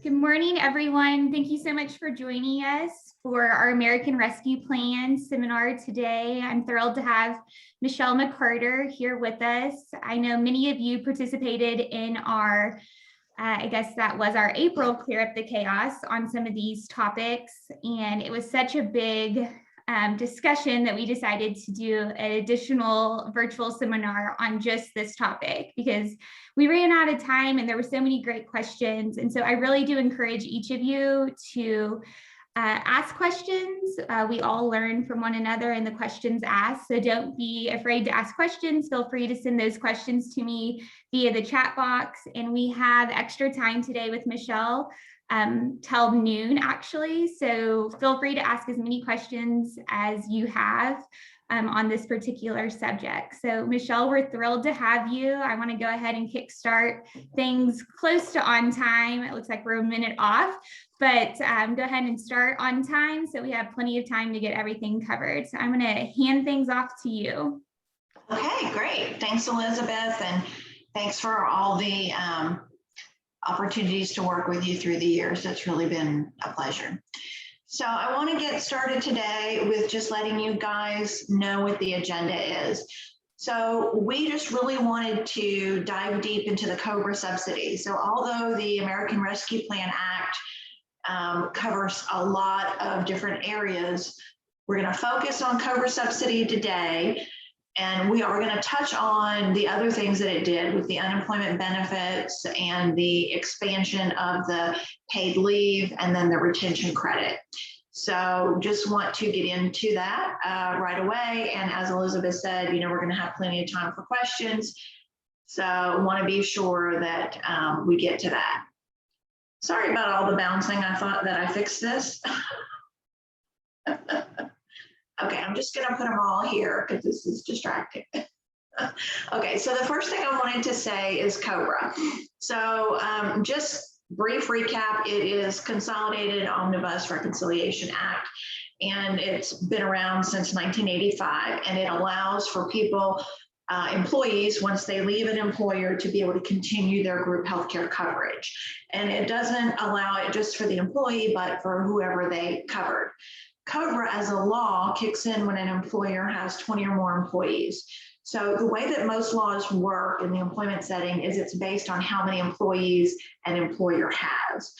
Good morning, everyone. Thank you so much for joining us for our American Rescue Plan seminar today. I'm thrilled to have Michelle McCarter here with us. I know many of you participated in our, I guess that was our April Clear Up the Chaos on some of these topics. And it was such a big discussion that we decided to do an additional virtual seminar on just this topic because we ran out of time and there were so many great questions. And so I really do encourage each of you to ask questions. We all learn from one another in the questions asked. So don't be afraid to ask questions. Feel free to send those questions to me via the chat box. And we have extra time today with Michelle till noon actually. So feel free to ask as many questions as you have on this particular subject. So Michelle, we're thrilled to have you. I want to go ahead and kickstart things close to on time. It looks like we're a minute off, but go ahead and start on time so we have plenty of time to get everything covered. So I'm going to hand things off to you. Okay, great. Thanks, Elizabeth, and thanks for all the opportunities to work with you through the years. It's really been a pleasure. So I want to get started today with just letting you guys know what the agenda is. So we just really wanted to dive deep into the COBRA subsidy. So although the American Rescue Plan Act covers a lot of different areas, we're going to focus on COBRA subsidy today. And we are going to touch on the other things that it did with the unemployment benefits and the expansion of the paid leave and then the retention credit. So just want to get into that right away. And as Elizabeth said, you know, we're going to have plenty of time for questions. So want to be sure that we get to that. Sorry about all the bouncing. I thought that I fixed this. Okay, I'm just going to put them all here because this is distracting. Okay, so the first thing I wanted to say is COBRA. So just brief recap, it is Consolidated Omnibus Reconciliation Act, and it's been around since 1985, and it allows for people, employees, once they leave an employer, to be able to continue their group healthcare coverage. And it doesn't allow it just for the employee, but for whoever they covered. COBRA as a law kicks in when an employer has 20 or more employees. So the way that most laws work in the employment setting is it's based on how many employees an employer has.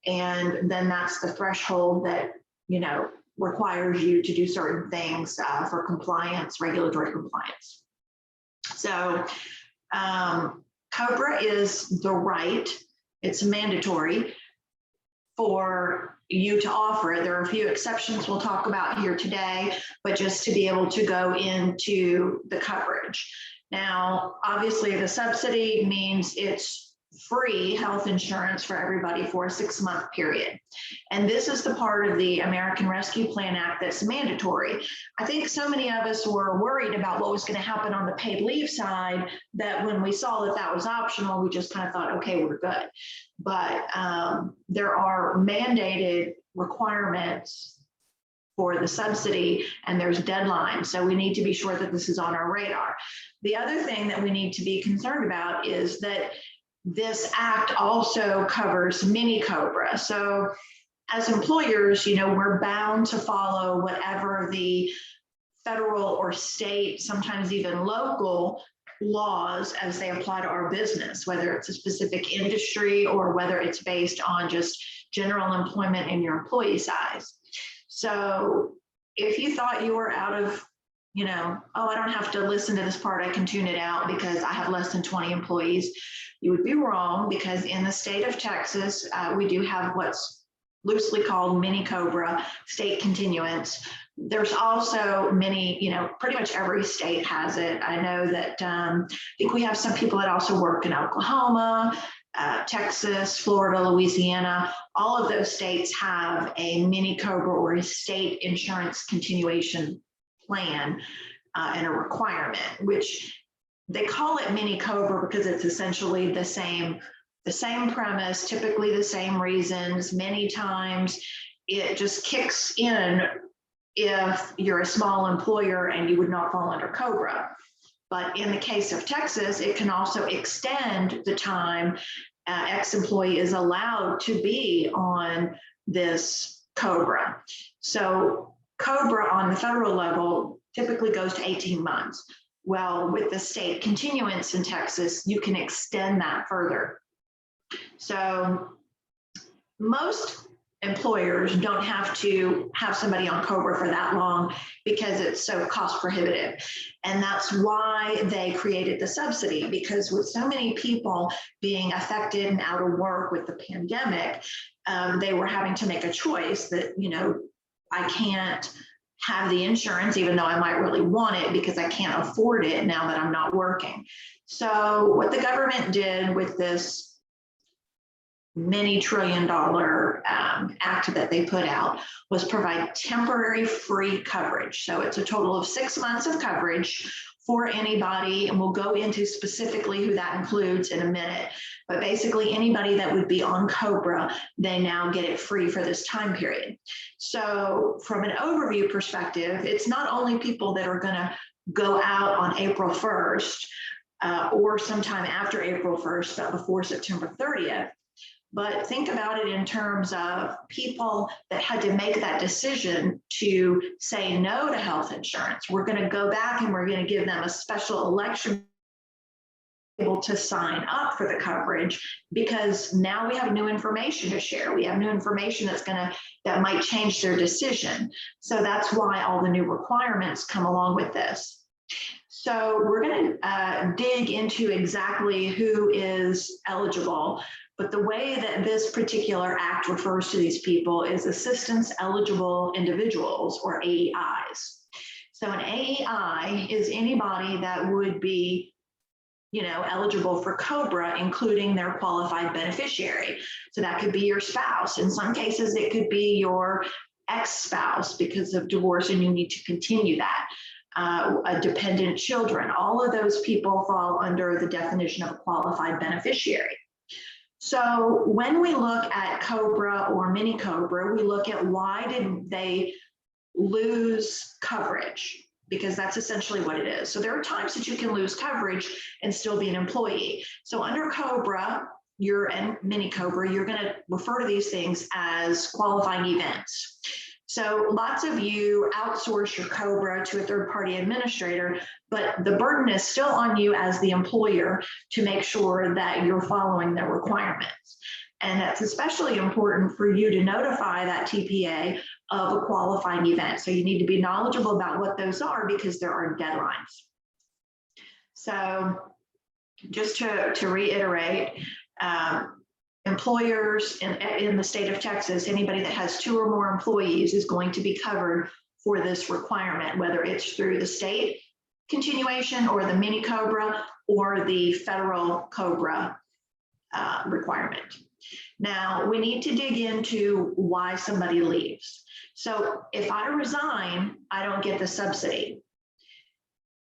And then that's the threshold that, you know, requires you to do certain things for compliance, regulatory compliance. So COBRA is the right, it's mandatory for you to offer it. There are a few exceptions we'll talk about here today, but just to be able to go into the coverage. Now, obviously the subsidy means it's free health insurance for everybody for a 6-month period. And this is the part of the American Rescue Plan Act that's mandatory. I think so many of us were worried about what was going to happen on the paid leave side that when we saw that that was optional, we just kind of thought, okay, we're good. But there are mandated requirements for the subsidy and there's deadlines. So we need to be sure that this is on our radar. The other thing that we need to be concerned about is that this act also covers mini COBRA. So as employers, you know, we're bound to follow whatever the federal or state, sometimes even local laws as they apply to our business, whether it's a specific industry or whether it's based on just general employment and your employee size. So if you thought you were out of, you know, oh, I don't have to listen to this part, I can tune it out because I have less than 20 employees, you would be wrong, because in the state of Texas, we do have what's loosely called mini COBRA, state continuance. There's also many, you know, pretty much every state has it. I know that I think we have some people that also work in Oklahoma, Texas, Florida, Louisiana. All of those states have a mini COBRA or a state insurance continuation plan and a requirement, which they call it mini COBRA because it's essentially the same premise, typically the same reasons. Many times it just kicks in if you're a small employer and you would not fall under COBRA. But in the case of Texas, it can also extend the time ex-employee is allowed to be on this COBRA. So COBRA on the federal level typically goes to 18 months. Well, with the state continuance in Texas, you can extend that further. So most employers don't have to have somebody on COBRA for that long because it's so cost prohibitive. And that's why they created the subsidy, because with so many people being affected and out of work with the pandemic, they were having to make a choice that, you know, I can't have the insurance, even though I might really want it, because I can't afford it now that I'm not working. So what the government did with this many $trillion act that they put out was provide temporary free coverage. So it's a total of 6 months of coverage for anybody, and we'll go into specifically who that includes in a minute. But basically anybody that would be on COBRA, they now get it free for this time period. So from an overview perspective, it's not only people that are going to go out on April 1st or sometime after April 1st, but before September 30th. But think about it in terms of people that had to make that decision to say no to health insurance. We're going to go back and we're going to give them a special election able to sign up for the coverage, because now we have new information to share. We have new information that might change their decision. So that's why all the new requirements come along with this. So we're going to dig into exactly who is eligible. But the way that this particular act refers to these people is assistance eligible individuals, or AEIs. So an AEI is anybody that would be, you know, eligible for COBRA, including their qualified beneficiary. So that could be your spouse. In some cases, it could be your ex-spouse because of divorce and you need to continue that. A dependent children, all of those people fall under the definition of a qualified beneficiary. So when we look at COBRA or mini COBRA, we look at why did they lose coverage, because that's essentially what it is. So there are times that you can lose coverage and still be an employee. So under COBRA, and mini COBRA, you're going to refer to these things as qualifying events. So lots of you outsource your COBRA to a third-party administrator, but the burden is still on you as the employer to make sure that you're following the requirements. And that's especially important for you to notify that TPA of a qualifying event. So you need to be knowledgeable about what those are, because there are deadlines. So just to reiterate, employers in the state of Texas, anybody that has 2 or more employees is going to be covered for this requirement, whether it's through the state continuation or the mini COBRA or the federal COBRA requirement. Now, we need to dig into why somebody leaves. So if I resign, I don't get the subsidy.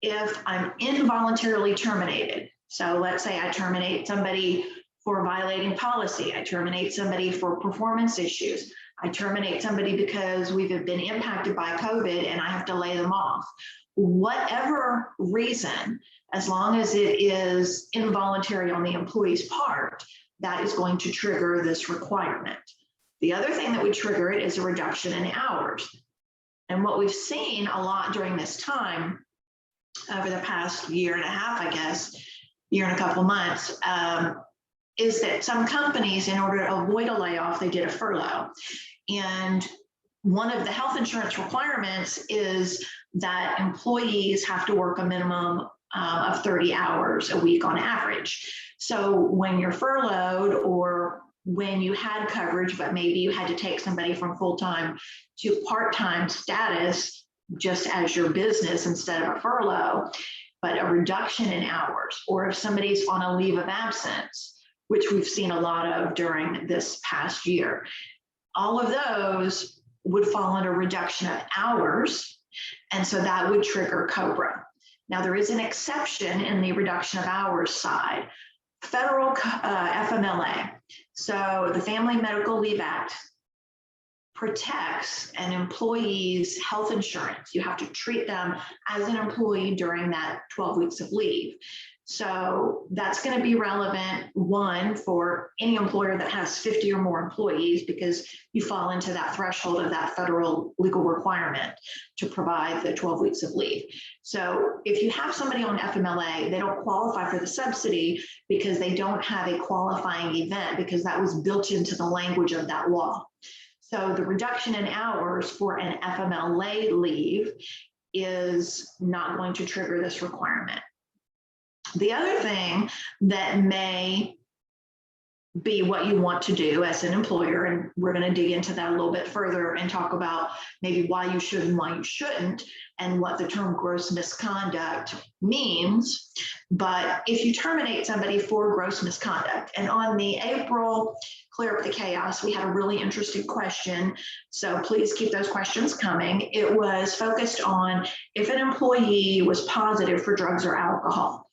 If I'm involuntarily terminated, so let's say I terminate somebody for violating policy, I terminate somebody for performance issues, I terminate somebody because we've been impacted by COVID and I have to lay them off. Whatever reason, as long as it is involuntary on the employee's part, that is going to trigger this requirement. The other thing that would trigger it is a reduction in hours. And what we've seen a lot during this time, over the past year and a half, I guess, year and a couple months, is that some companies, in order to avoid a layoff, they did a furlough. And one of the health insurance requirements is that employees have to work a minimum of 30 hours a week on average. So when you're furloughed, or when you had coverage, but maybe you had to take somebody from full-time to part-time status just as your business instead of a furlough, but a reduction in hours, or if somebody's on a leave of absence, which we've seen a lot of during this past year, all of those would fall under reduction of hours. And so that would trigger COBRA. Now, there is an exception in the reduction of hours side, federal FMLA. So the Family Medical Leave Act protects an employee's health insurance. You have to treat them as an employee during that 12 weeks of leave. So that's going to be relevant, one, for any employer that has 50 or more employees, because you fall into that threshold of that federal legal requirement to provide the 12 weeks of leave. So if you have somebody on FMLA, they don't qualify for the subsidy because they don't have a qualifying event, because that was built into the language of that law. So the reduction in hours for an FMLA leave is not going to trigger this requirement. The other thing that may be what you want to do as an employer, and we're going to dig into that a little bit further and talk about maybe why you should and why you shouldn't, and what the term gross misconduct means. But if you terminate somebody for gross misconduct, and on the April Clear Up the Chaos, we had a really interesting question. So please keep those questions coming. It was focused on if an employee was positive for drugs or alcohol,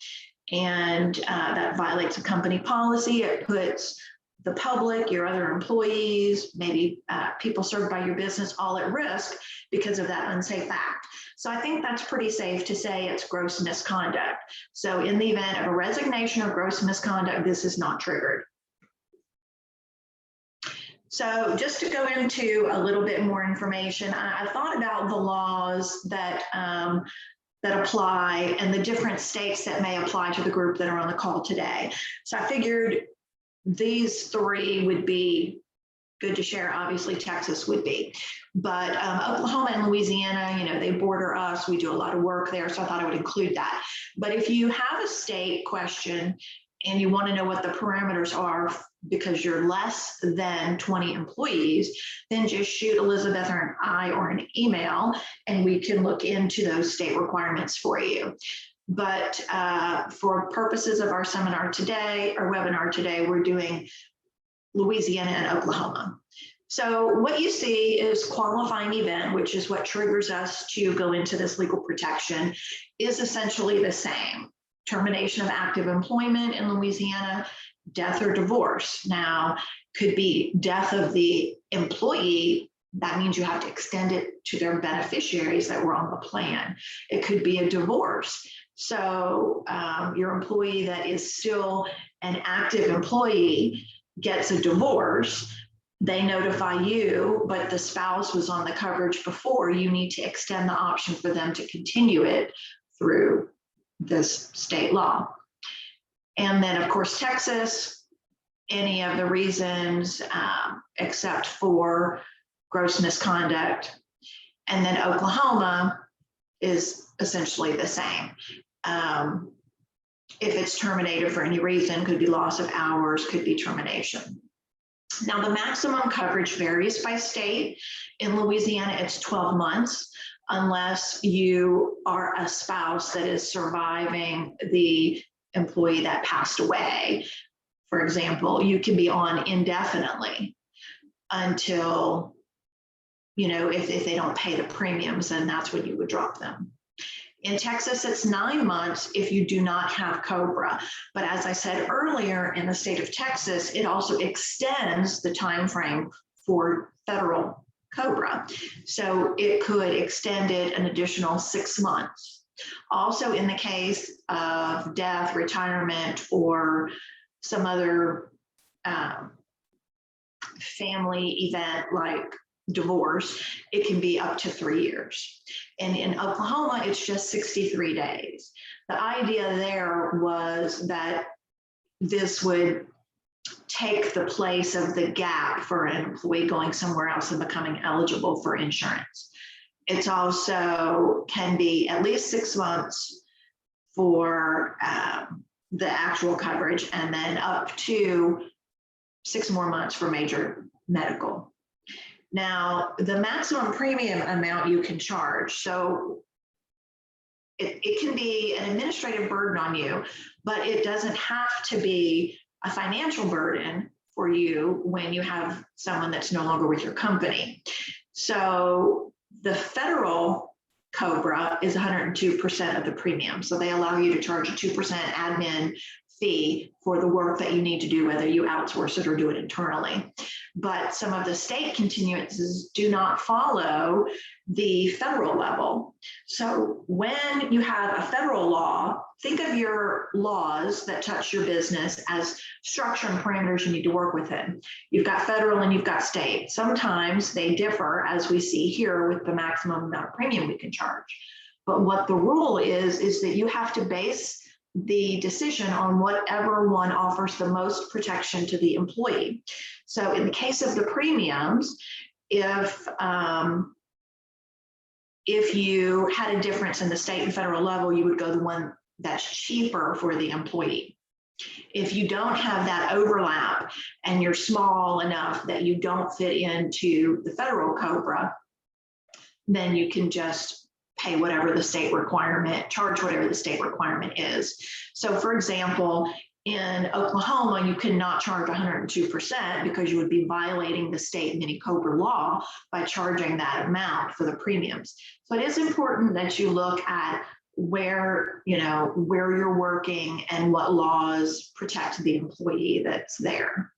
and that violates a company policy. It puts the public, your other employees, maybe people served by your business, all at risk because of that unsafe act. So I think that's pretty safe to say it's gross misconduct. So in the event of a resignation or gross misconduct, this is not triggered. So just to go into a little bit more information, I thought about the laws that apply and the different states that may apply to the group that are on the call today. So I figured these three would be good to share. Obviously, Texas would be, but Oklahoma and Louisiana, you know, they border us. We do a lot of work there, so I thought I would include that. But if you have a state question and you want to know what the parameters are because you're less than 20 employees, then just shoot Elizabeth or I or an email, and we can look into those state requirements for you. But for purposes of our seminar today, or webinar today, we're doing Louisiana and Oklahoma. So what you see is qualifying event, which is what triggers us to go into this legal protection, is essentially the same. Termination of active employment in Louisiana, death or divorce. Now, could be death of the employee. That means you have to extend it to their beneficiaries that were on the plan. It could be a divorce. So your employee that is still an active employee gets a divorce. They notify you, but the spouse was on the coverage before. You need to extend the option for them to continue it through this state law. And then, of course, Texas, any of the reasons except for gross misconduct. And then Oklahoma is essentially the same. If it's terminated for any reason, could be loss of hours, could be termination. Now, the maximum coverage varies by state. In Louisiana, it's 12 months, unless you are a spouse that is surviving the employee that passed away. For example, you can be on indefinitely until, you know, if they don't pay the premiums, then that's when you would drop them. In Texas, it's 9 months if you do not have COBRA. But as I said earlier, in the state of Texas, it also extends the time frame for federal COBRA. So it could extend it an additional 6 months. Also, in the case of death, retirement, or some other family event like divorce, it can be up to 3 years. And in Oklahoma, it's just 63 days. The idea there was that this would take the place of the gap for an employee going somewhere else and becoming eligible for insurance. It's also can be at least 6 months for the actual coverage, and then up to 6 more months for major medical. Now, the maximum premium amount you can charge, so it can be an administrative burden on you, but it doesn't have to be a financial burden for you when you have someone that's no longer with your company. So the federal COBRA is 102% of the premium. So they allow you to charge a 2% admin fee for the work that you need to do, whether you outsource it or do it internally. But some of the state continuances do not follow the federal level. So when you have a federal law think of your laws that touch your business as structure and parameters you need to work within. You've got federal and you've got state. Sometimes they differ, as we see here with the maximum amount of premium we can charge. But what the rule is that you have to base the decision on whatever one offers the most protection to the employee. So in the case of the premiums, if you had a difference in the state and federal level, you would go the one that's cheaper for the employee. If you don't have that overlap and you're small enough that you don't fit into the federal COBRA, then you can just pay whatever the state requirement, charge whatever the state requirement is. So for example, in Oklahoma, you cannot charge 102% because you would be violating the state mini COBRA law by charging that amount for the premiums. So it is important that you look at where you're working and what laws protect the employee that's there.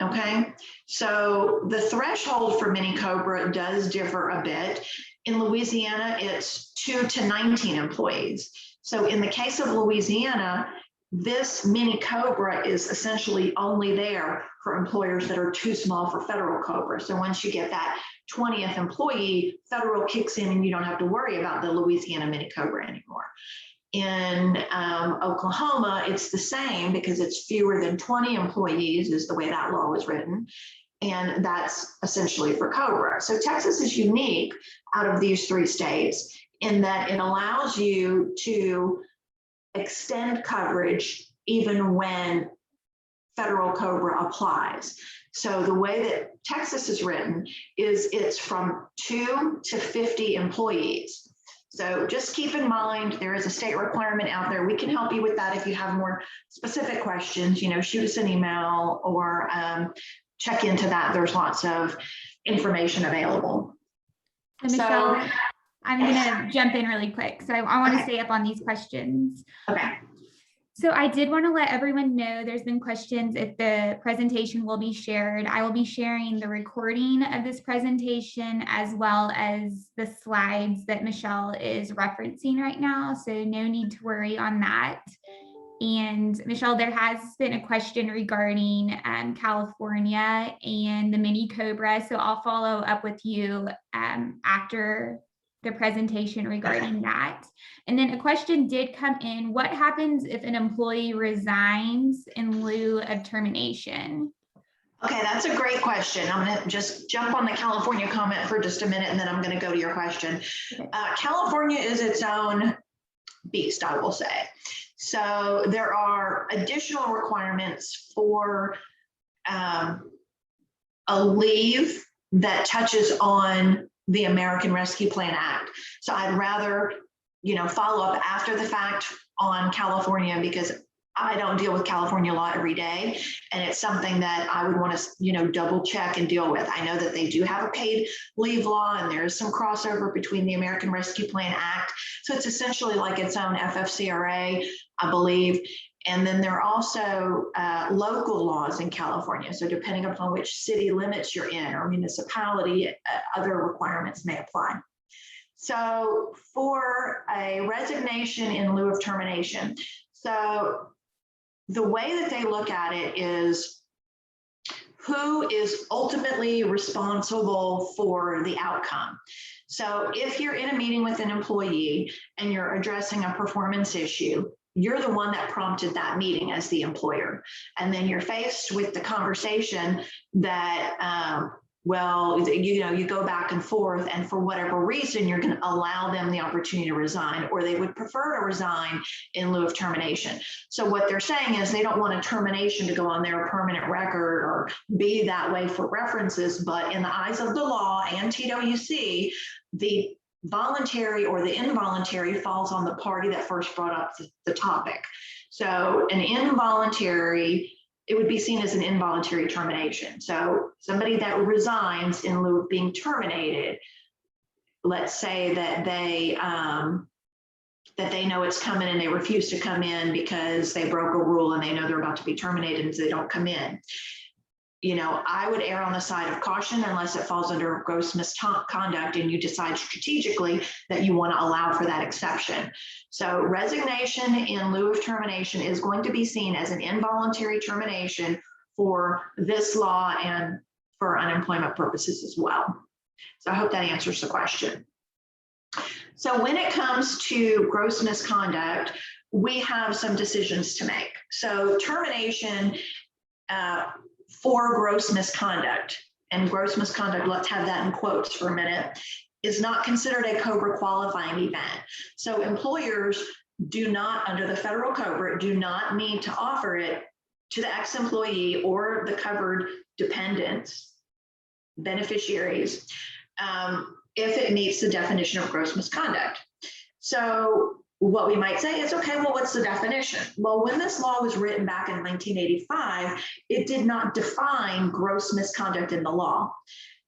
Okay, so the threshold for mini COBRA does differ a bit. In Louisiana, it's 2 to 19 employees. So in the case of Louisiana, this mini COBRA is essentially only there for employers that are too small for federal COBRA. So once you get that 20th employee, federal kicks in and you don't have to worry about the Louisiana mini COBRA anymore. In Oklahoma, it's the same because it's fewer than 20 employees is the way that law was written. And that's essentially for COBRA. So Texas is unique out of these 3 states in that it allows you to extend coverage even when federal COBRA applies. So the way that Texas is written is it's from 2 to 50 employees. So just keep in mind, there is a state requirement out there. We can help you with that if you have more specific questions, shoot us an email or check into that. There's lots of information available. So Michelle, I'm going to jump in really quick. So I want to stay up on these questions. Okay. So I did want to let everyone know there's been questions if the presentation will be shared. I will be sharing the recording of this presentation as well as the slides that Michelle is referencing right now. So no need to worry on that. And Michelle, there has been a question regarding California and the mini COBRA. So I'll follow up with you after the presentation regarding that. And then a question did come in: what happens if an employee resigns in lieu of termination? Okay, that's a great question. I'm going to just jump on the California comment for just a minute, and then I'm going to go to your question. Okay. California is its own beast, I will say. So there are additional requirements for a leave that touches on the American Rescue Plan Act. So I'd rather, follow up after the fact on California because I don't deal with California law every day. And it's something that I would want to, double check and deal with. I know that they do have a paid leave law and there's some crossover between the American Rescue Plan Act. So it's essentially like its own FFCRA, I believe. And then there are also local laws in California. So depending upon which city limits you're in or municipality, other requirements may apply. So for a resignation in lieu of termination, so the way that they look at it is who is ultimately responsible for the outcome. So if you're in a meeting with an employee and you're addressing a performance issue, you're the one that prompted that meeting as the employer. And then you're faced with the conversation that, you go back and forth, and for whatever reason, you're going to allow them the opportunity to resign, or they would prefer to resign in lieu of termination. So what they're saying is they don't want a termination to go on their permanent record or be that way for references, but in the eyes of the law and TWC, the voluntary or the involuntary falls on the party that first brought up the topic. So an involuntary, it would be seen as an involuntary termination. So somebody that resigns in lieu of being terminated, let's say that they know it's coming and they refuse to come in because they broke a rule and they know they're about to be terminated and so they don't come in. I would err on the side of caution unless it falls under gross misconduct and you decide strategically that you want to allow for that exception. So resignation in lieu of termination is going to be seen as an involuntary termination for this law and for unemployment purposes as well. So I hope that answers the question. So when it comes to gross misconduct, we have some decisions to make. So termination for gross misconduct, and gross misconduct, let's have that in quotes for a minute, is not considered a COBRA qualifying event. So employers do not, under the federal COBRA, do not need to offer it to the ex-employee or the covered dependents, beneficiaries, if it meets the definition of gross misconduct. So what we might say is, okay, well, what's the definition? Well, when this law was written back in 1985, it did not define gross misconduct in the law,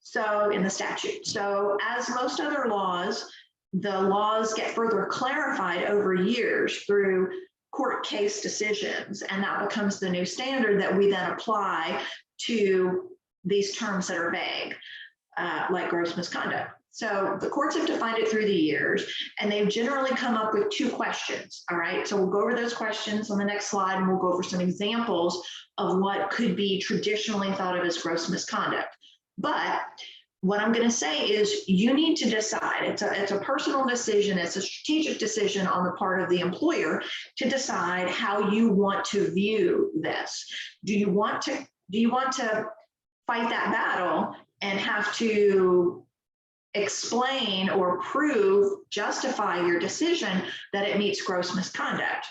so in the statute. So as most other laws, the laws get further clarified over years through court case decisions, and that becomes the new standard that we then apply to these terms that are vague, like gross misconduct. So the courts have defined it through the years, and they've generally come up with two questions. All right, so we'll go over those questions on the next slide, and we'll go over some examples of what could be traditionally thought of as gross misconduct. But what I'm going to say is you need to decide. It's a personal decision. It's a strategic decision on the part of the employer to decide how you want to view this. Do you want to fight that battle and have to explain or prove, justify your decision that it meets gross misconduct?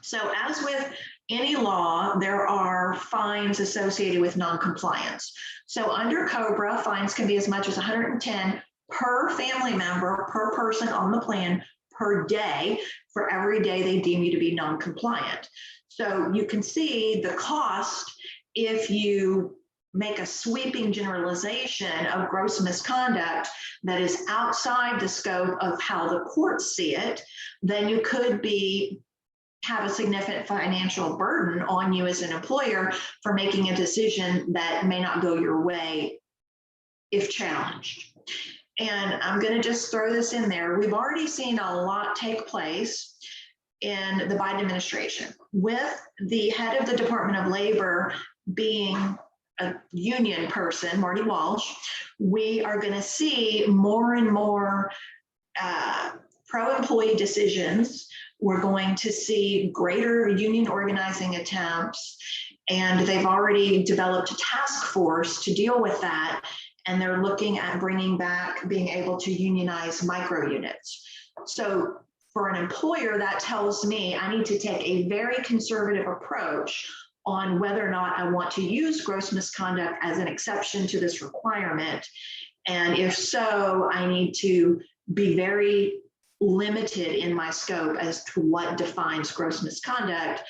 So as with any law, there are fines associated with noncompliance. So under COBRA, fines can be as much as 110 per family member, per person on the plan, per day, for every day they deem you to be non-compliant. So you can see the cost if you make a sweeping generalization of gross misconduct that is outside the scope of how the courts see it, then you could have a significant financial burden on you as an employer for making a decision that may not go your way if challenged. And I'm going to just throw this in there. We've already seen a lot take place in the Biden administration with the head of the Department of Labor being a union person, Marty Walsh. We are going to see more and more pro-employee decisions. We're going to see greater union organizing attempts, and they've already developed a task force to deal with that. And they're looking at bringing back being able to unionize micro units. So for an employer, that tells me I need to take a very conservative approach on whether or not I want to use gross misconduct as an exception to this requirement. And if so, I need to be very limited in my scope as to what defines gross misconduct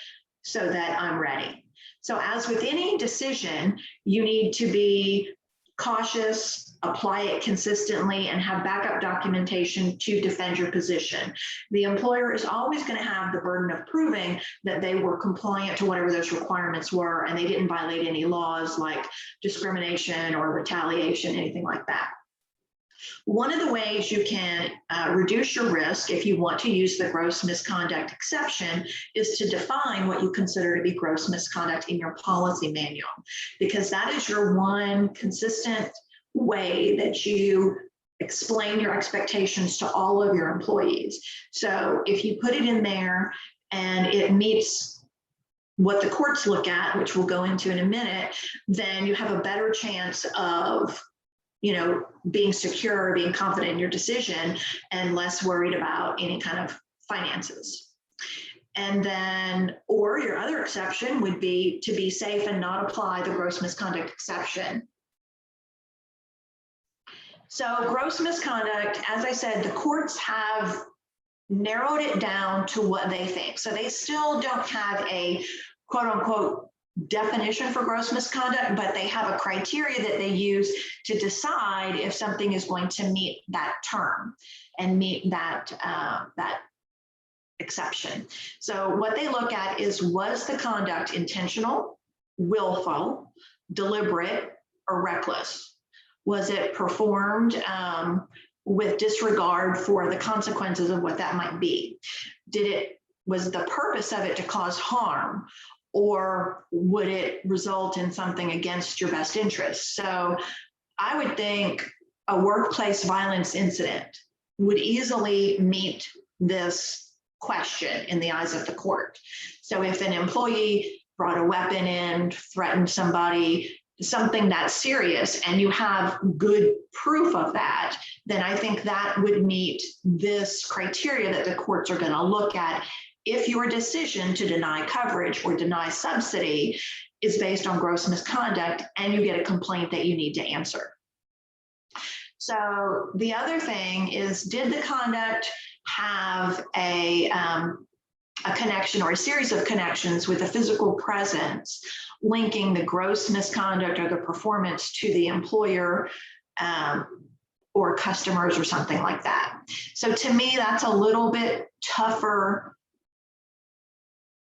so that I'm ready. So as with any decision, you need to be cautious, apply it consistently, and have backup documentation to defend your position. The employer is always going to have the burden of proving that they were compliant to whatever those requirements were and they didn't violate any laws like discrimination or retaliation, anything like that. One of the ways you can reduce your risk if you want to use the gross misconduct exception is to define what you consider to be gross misconduct in your policy manual, because that is your one consistent way that you explain your expectations to all of your employees. So if you put it in there and it meets what the courts look at, which we'll go into in a minute, then you have a better chance of being secure, being confident in your decision, and less worried about any kind of finances. And then, or your other exception would be to be safe and not apply the gross misconduct exception. So gross misconduct, as I said, the courts have narrowed it down to what they think. So they still don't have a quote unquote definition for gross misconduct, but they have a criteria that they use to decide if something is going to meet that term and meet that exception. So what they look at is, was the conduct intentional, willful, deliberate or reckless? Was it performed with disregard for the consequences of what that might be? Was the purpose of it to cause harm, or would it result in something against your best interest? So I would think a workplace violence incident would easily meet this question in the eyes of the court. So if an employee brought a weapon in, threatened somebody, something that's serious, and you have good proof of that, then I think that would meet this criteria that the courts are going to look at if your decision to deny coverage or deny subsidy is based on gross misconduct and you get a complaint that you need to answer. So the other thing is, did the conduct have a connection or a series of connections with a physical presence linking the gross misconduct or the performance to the employer or customers or something like that? So to me, that's a little bit tougher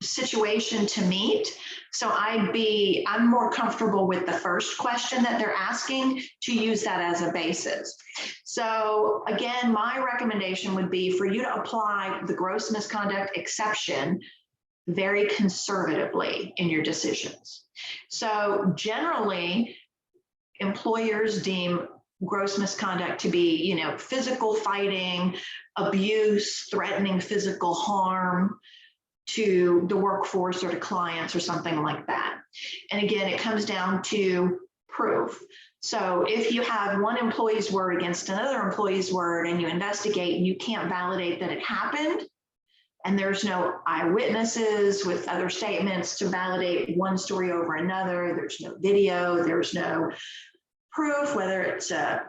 situation to meet. So I'm more comfortable with the first question that they're asking, to use that as a basis. So again, my recommendation would be for you to apply the gross misconduct exception very conservatively in your decisions. So generally, employers deem gross misconduct to be, physical fighting, abuse, threatening physical harm to the workforce or to clients or something like that. And again, it comes down to proof. So if you have one employee's word against another employee's word and you investigate and you can't validate that it happened, and there's no eyewitnesses with other statements to validate one story over another, there's no video, there's no proof, whether it's a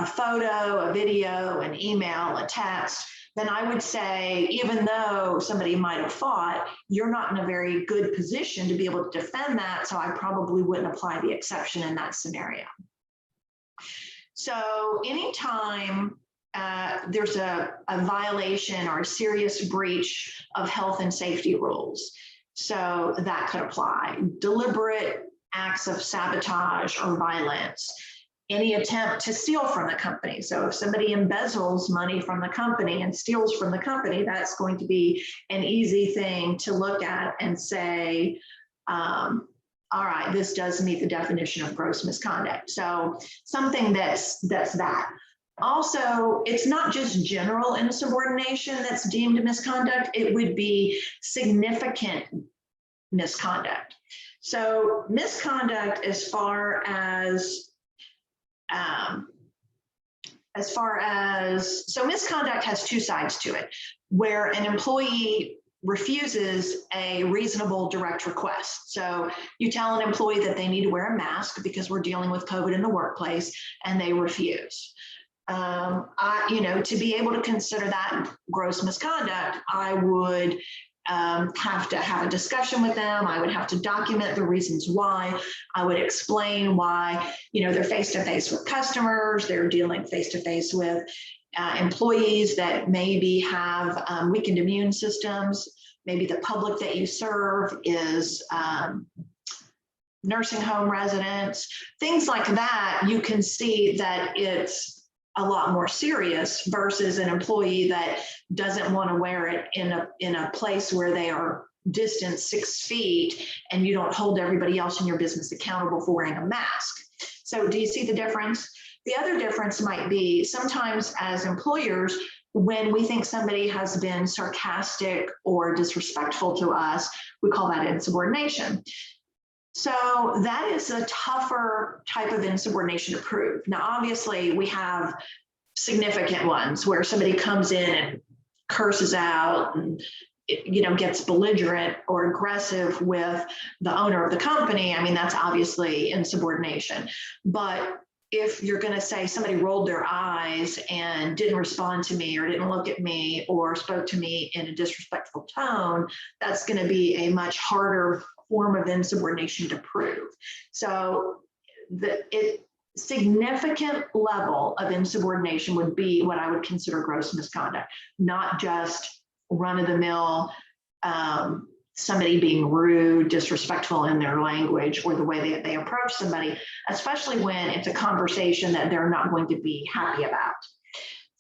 photo, a video, an email, a text, then I would say, even though somebody might have fought, you're not in a very good position to be able to defend that. So I probably wouldn't apply the exception in that scenario. So anytime there's a violation or a serious breach of health and safety rules, so that could apply. Deliberate acts of sabotage or violence, any attempt to steal from the company. So if somebody embezzles money from the company and steals from the company, that's going to be an easy thing to look at and say, all right, this does meet the definition of gross misconduct. So something that's that. Also, it's not just general insubordination that's deemed misconduct, it would be significant misconduct. So misconduct so misconduct has two sides to it, where an employee refuses a reasonable direct request. So you tell an employee that they need to wear a mask because we're dealing with COVID in the workplace, and they refuse. To be able to consider that gross misconduct, I would have to have a discussion with them. I would have to document the reasons why. I would explain why, they're face-to-face with customers, they're dealing face-to-face with employees that maybe have weakened immune systems. Maybe the public that you serve is nursing home residents, things like that. You can see that it's a lot more serious versus an employee that doesn't want to wear it in a place where they are distanced 6 feet and you don't hold everybody else in your business accountable for wearing a mask. So do you see the difference? The other difference might be sometimes as employers, when we think somebody has been sarcastic or disrespectful to us, we call that insubordination. So that is a tougher type of insubordination to prove. Now, obviously, we have significant ones where somebody comes in and curses out and gets belligerent or aggressive with the owner of the company. I mean, that's obviously insubordination. But if you're going to say somebody rolled their eyes and didn't respond to me or didn't look at me or spoke to me in a disrespectful tone, that's going to be a much harder form of insubordination to prove. So significant level of insubordination would be what I would consider gross misconduct, not just run-of-the-mill somebody being rude, disrespectful in their language or the way they approach somebody, especially when it's a conversation that they're not going to be happy about.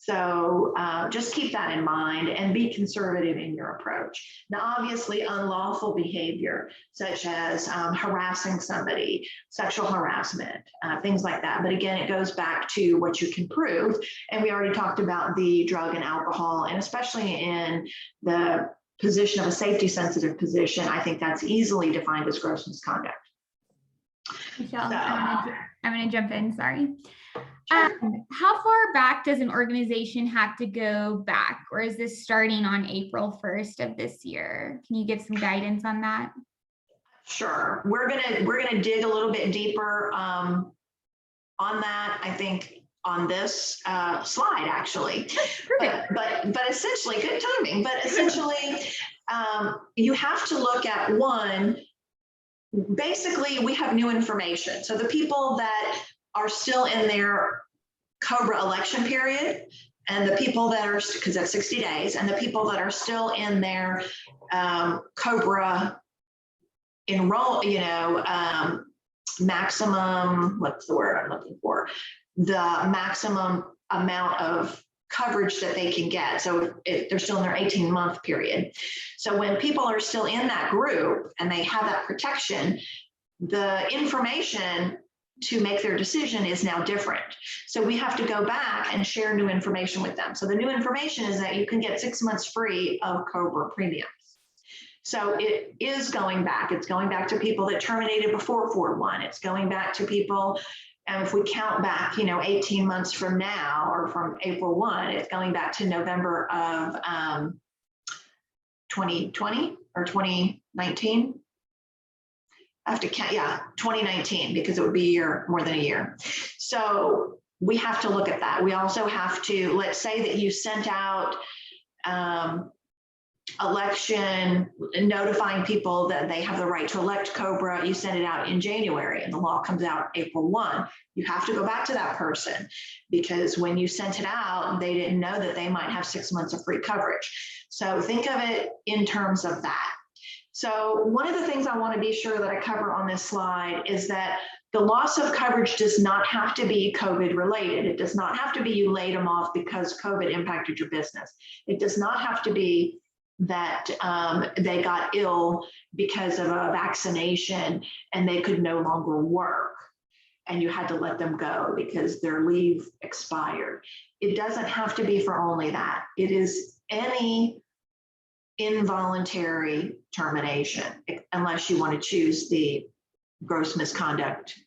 So just keep that in mind and be conservative in your approach. Now, obviously, unlawful behavior, such as harassing somebody, sexual harassment, things like that. But again, it goes back to what you can prove. And we already talked about the drug and alcohol, and especially in the position of a safety sensitive position, I think that's easily defined as gross misconduct. Michelle, I'm going to jump in. Sorry. How far back does an organization have to go back, or is this starting on April 1st of this year? Can you give some guidance on that? Sure. We're gonna dig a little bit deeper on that, I think, on this slide, actually. But essentially, good timing. But essentially, you have to look at one. Basically, we have new information. So the people that are still in their COBRA election period, and the people that are, because that's 60 days, and the people that are still in their COBRA enroll, maximum, what's the word I'm looking for? The maximum amount of coverage that they can get. So if they're still in their 18-month period. So when people are still in that group and they have that protection, the information to make their decision is now different. So we have to go back and share new information with them. So the new information is that you can get 6 months free of COBRA premiums. So it is going back. It's going back to people that terminated before 4/1. It's going back to people, and if we count back, 18 months from now, or from April 1, it's going back to November of 2020 or 2019. I have to count, 2019, because it would be a year, more than a year. So we have to look at that. We also have to, let's say that you sent out election notifying people that they have the right to elect COBRA. You send it out in January and the law comes out April 1. You have to go back to that person, because when you sent it out, they didn't know that they might have 6 months of free coverage. So think of it in terms of that. So one of the things I want to be sure that I cover on this slide is that the loss of coverage does not have to be COVID related. It does not have to be you laid them off because COVID impacted your business. It does not have to be that they got ill because of a vaccination and they could no longer work and you had to let them go because their leave expired. It doesn't have to be for only that. It is any involuntary termination, unless you want to choose the gross misconduct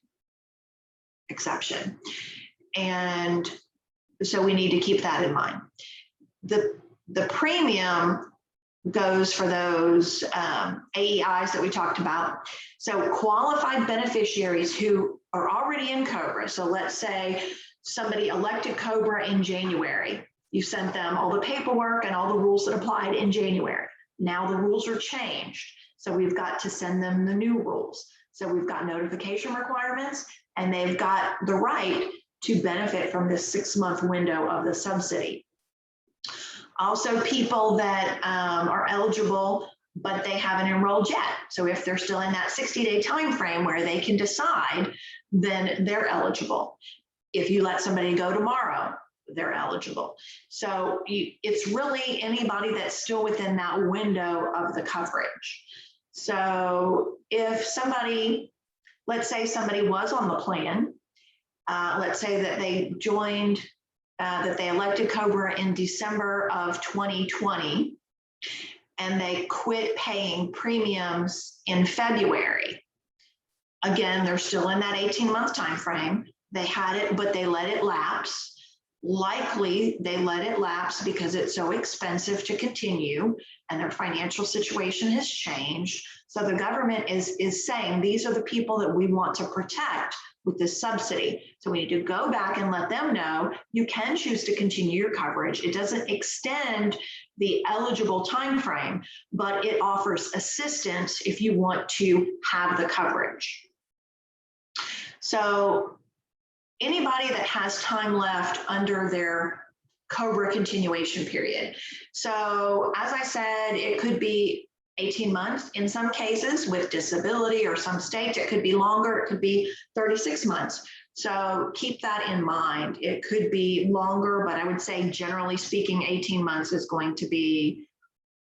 exception. And so we need to keep that in mind. The premium goes for those AEIs that we talked about. So qualified beneficiaries who are already in COBRA. So let's say somebody elected COBRA in January. You sent them all the paperwork and all the rules that applied in January. Now the rules are changed. So we've got to send them the new rules. So we've got notification requirements, and they've got the right to benefit from this 6-month window of the subsidy. Also, people that are eligible, but they haven't enrolled yet. So if they're still in that 60-day time frame where they can decide, then they're eligible. If you let somebody go tomorrow, they're eligible. So it's really anybody that's still within that window of the coverage. So if somebody, let's say somebody was on the plan, let's say that they joined, that they elected COBRA in December of 2020, and they quit paying premiums in February. Again, they're still in that 18-month time frame. They had it, but they let it lapse. Likely, they let it lapse because it's so expensive to continue, and their financial situation has changed. So the government is saying these are the people that we want to protect with this subsidy. So we need to go back and let them know you can choose to continue your coverage. It doesn't extend the eligible time frame, but it offers assistance if you want to have the coverage. So anybody that has time left under their COBRA continuation period. So as I said, it could be 18 months. In some cases with disability or some states, it could be longer, it could be 36 months. So keep that in mind. It could be longer, but I would say generally speaking, 18 months is going to be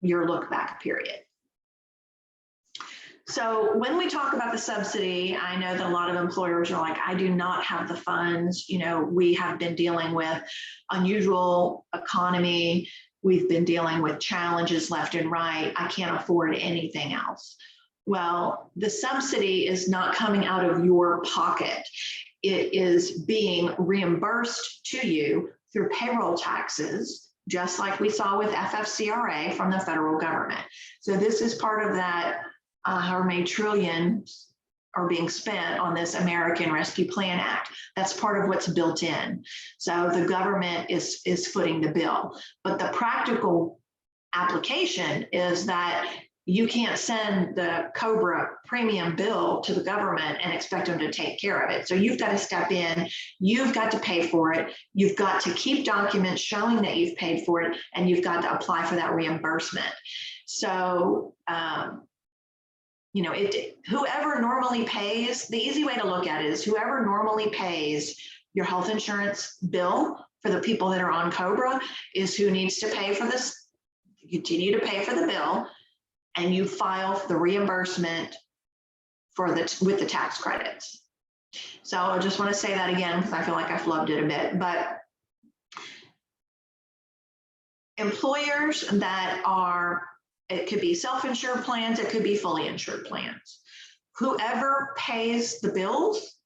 your look back period. So when we talk about the subsidy, I know that a lot of employers are like, I do not have the funds. You know, we have been dealing with unusual economy. We've been dealing with challenges left and right. I can't afford anything else. Well, the subsidy is not coming out of your pocket. It is being reimbursed to you through payroll taxes, just like we saw with FFCRA from the federal government. So this is part of that however many trillions are being spent on this American Rescue Plan Act. That's part of what's built in. So the government is footing the bill. But the practical application is that you can't send the COBRA premium bill to the government and expect them to take care of it. So you've got to step in, you've got to pay for it, you've got to keep documents showing that you've paid for it, and you've got to apply for that reimbursement. So, you know, whoever normally pays, the easy way to look at it is whoever normally pays your health insurance bill for the people that are on COBRA is who needs to pay for this, continue to pay for the bill, and you file the reimbursement for with the tax credits. So I just want to say that again, because I feel like I flubbed it a bit, but employers that are, it could be self-insured plans, it could be fully insured plans. Whoever pays the bills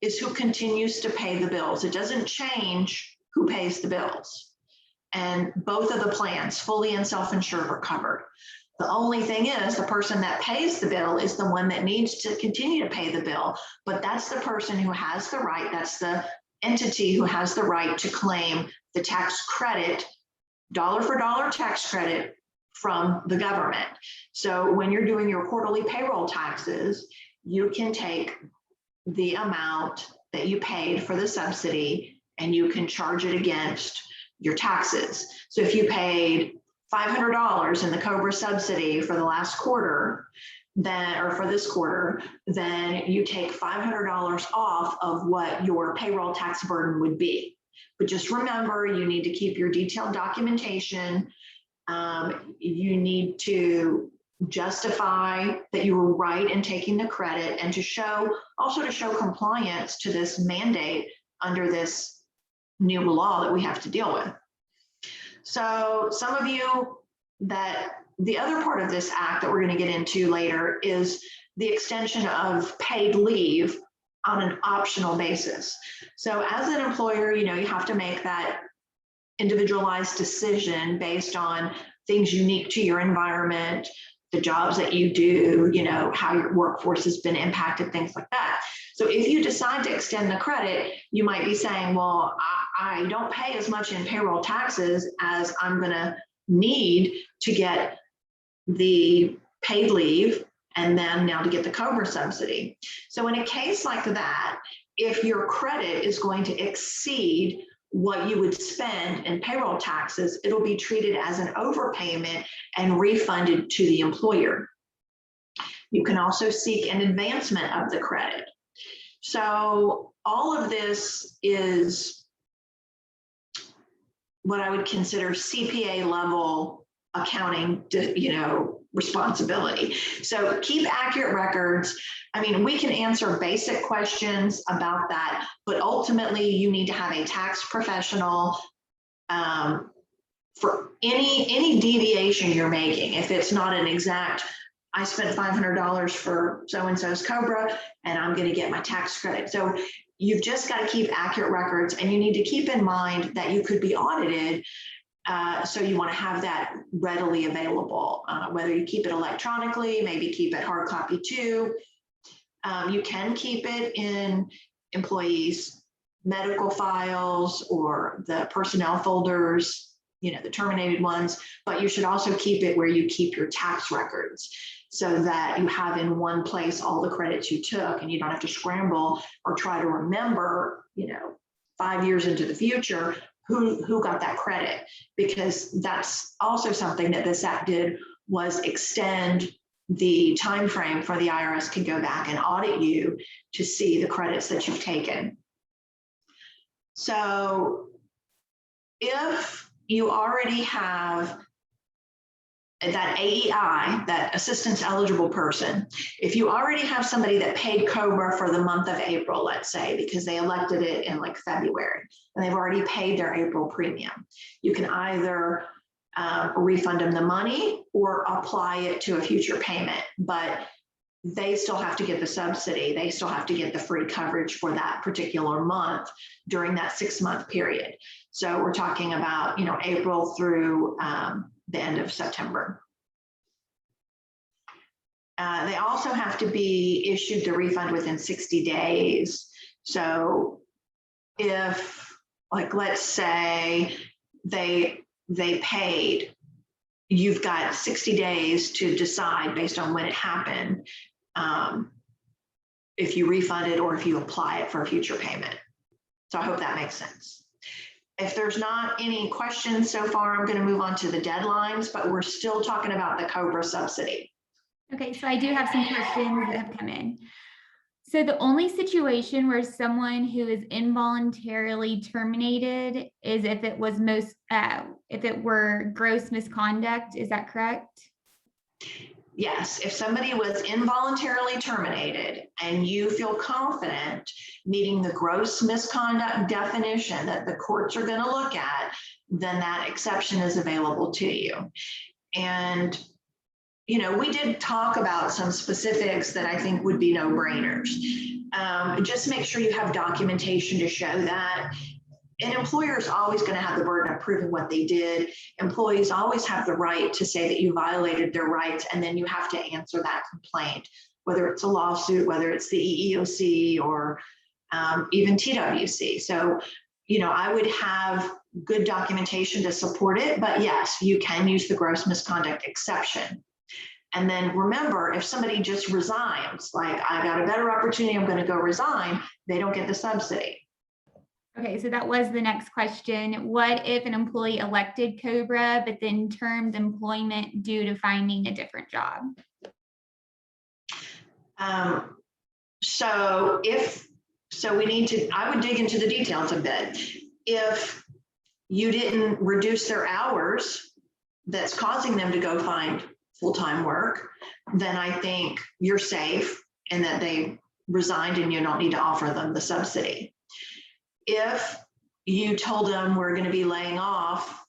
is who continues to pay the bills. It doesn't change who pays the bills. And both of the plans, fully and self-insured, are covered. The only thing is the person that pays the bill is the one that needs to continue to pay the bill, but that's the person who has the right, that's the entity who has the right to claim the tax credit, dollar for dollar tax credit from the government. So when you're doing your quarterly payroll taxes, you can take the amount that you paid for the subsidy and you can charge it against your taxes. So if you paid $500 in the COBRA subsidy for the last quarter, then, or for this quarter, then you take $500 off of what your payroll tax burden would be. But just remember, you need to keep your detailed documentation. You need to justify that you were right in taking the credit, and to show, also to show compliance to this mandate under this new law that we have to deal with. So some of you, that the other part of this act that we're going to get into later is the extension of paid leave on an optional basis. So as an employer, you know, you have to make that individualized decision based on things unique to your environment, the jobs that you do, you know, how your workforce has been impacted, things like that. So if you decide to extend the credit, you might be saying, well, I don't pay as much in payroll taxes as I'm going to need to get the paid leave and then now to get the COBRA subsidy. So in a case like that, if your credit is going to exceed what you would spend in payroll taxes, it'll be treated as an overpayment and refunded to the employer. You can also seek an advancement of the credit. So all of this is what I would consider CPA level accounting, you know, responsibility. So keep accurate records. I mean, we can answer basic questions about that, but ultimately you need to have a tax professional for any deviation you're making. If it's not an exact, I spent $500 for so-and-so's COBRA and I'm going to get my tax credit. So you've just got to keep accurate records, and you need to keep in mind that you could be audited. So you want to have that readily available, whether you keep it electronically, maybe keep it hard copy too. You can keep it in employees' medical files or the personnel folders, you know, the terminated ones, but you should also keep it where you keep your tax records, so that you have in one place all the credits you took and you don't have to scramble or try to remember, you know, 5 years into the future, who got that credit, because that's also something that this act did was extend the time frame for the IRS can go back and audit you to see the credits that you've taken. So if you already have that AEI, that assistance eligible person, if you already have somebody that paid COBRA for the month of April, let's say, because they elected it in like February, and they've already paid their April premium, you can either refund them the money or apply it to a future payment, but they still have to get the subsidy. They still have to get the free coverage for that particular month during that 6-month period. So we're talking about, you know, April through the end of September. They also have to be issued the refund within 60 days. So if, like, let's say they paid, you've got 60 days to decide based on when it happened, if you refund it or if you apply it for a future payment. So I hope that makes sense. If there's not any questions so far, I'm going to move on to the deadlines, but we're still talking about the COBRA subsidy. Okay, so I do have some questions that have come in. So the only situation where someone who is involuntarily terminated is if it was if it were gross misconduct, is that correct? Yes, if somebody was involuntarily terminated and you feel confident meeting the gross misconduct definition that the courts are going to look at, then that exception is available to you. And, you know, we did talk about some specifics that I think would be no-brainers. Just make sure you have documentation to show that. An employer is always going to have the burden of proving what they did. Employees always have the right to say that you violated their rights, and then you have to answer that complaint, whether it's a lawsuit, whether it's the EEOC or even TWC. So, you know, I would have good documentation to support it, but yes, you can use the gross misconduct exception. And then remember, if somebody just resigns, like, I got a better opportunity, I'm going to go resign, they don't get the subsidy. Okay, so that was the next question. What if an employee elected COBRA, but then termed employment due to finding a different job? I would dig into the details a bit. If you didn't reduce their hours, that's causing them to go find full-time work, then I think you're safe and that they resigned and you don't need to offer them the subsidy. If you told them we're going to be laying off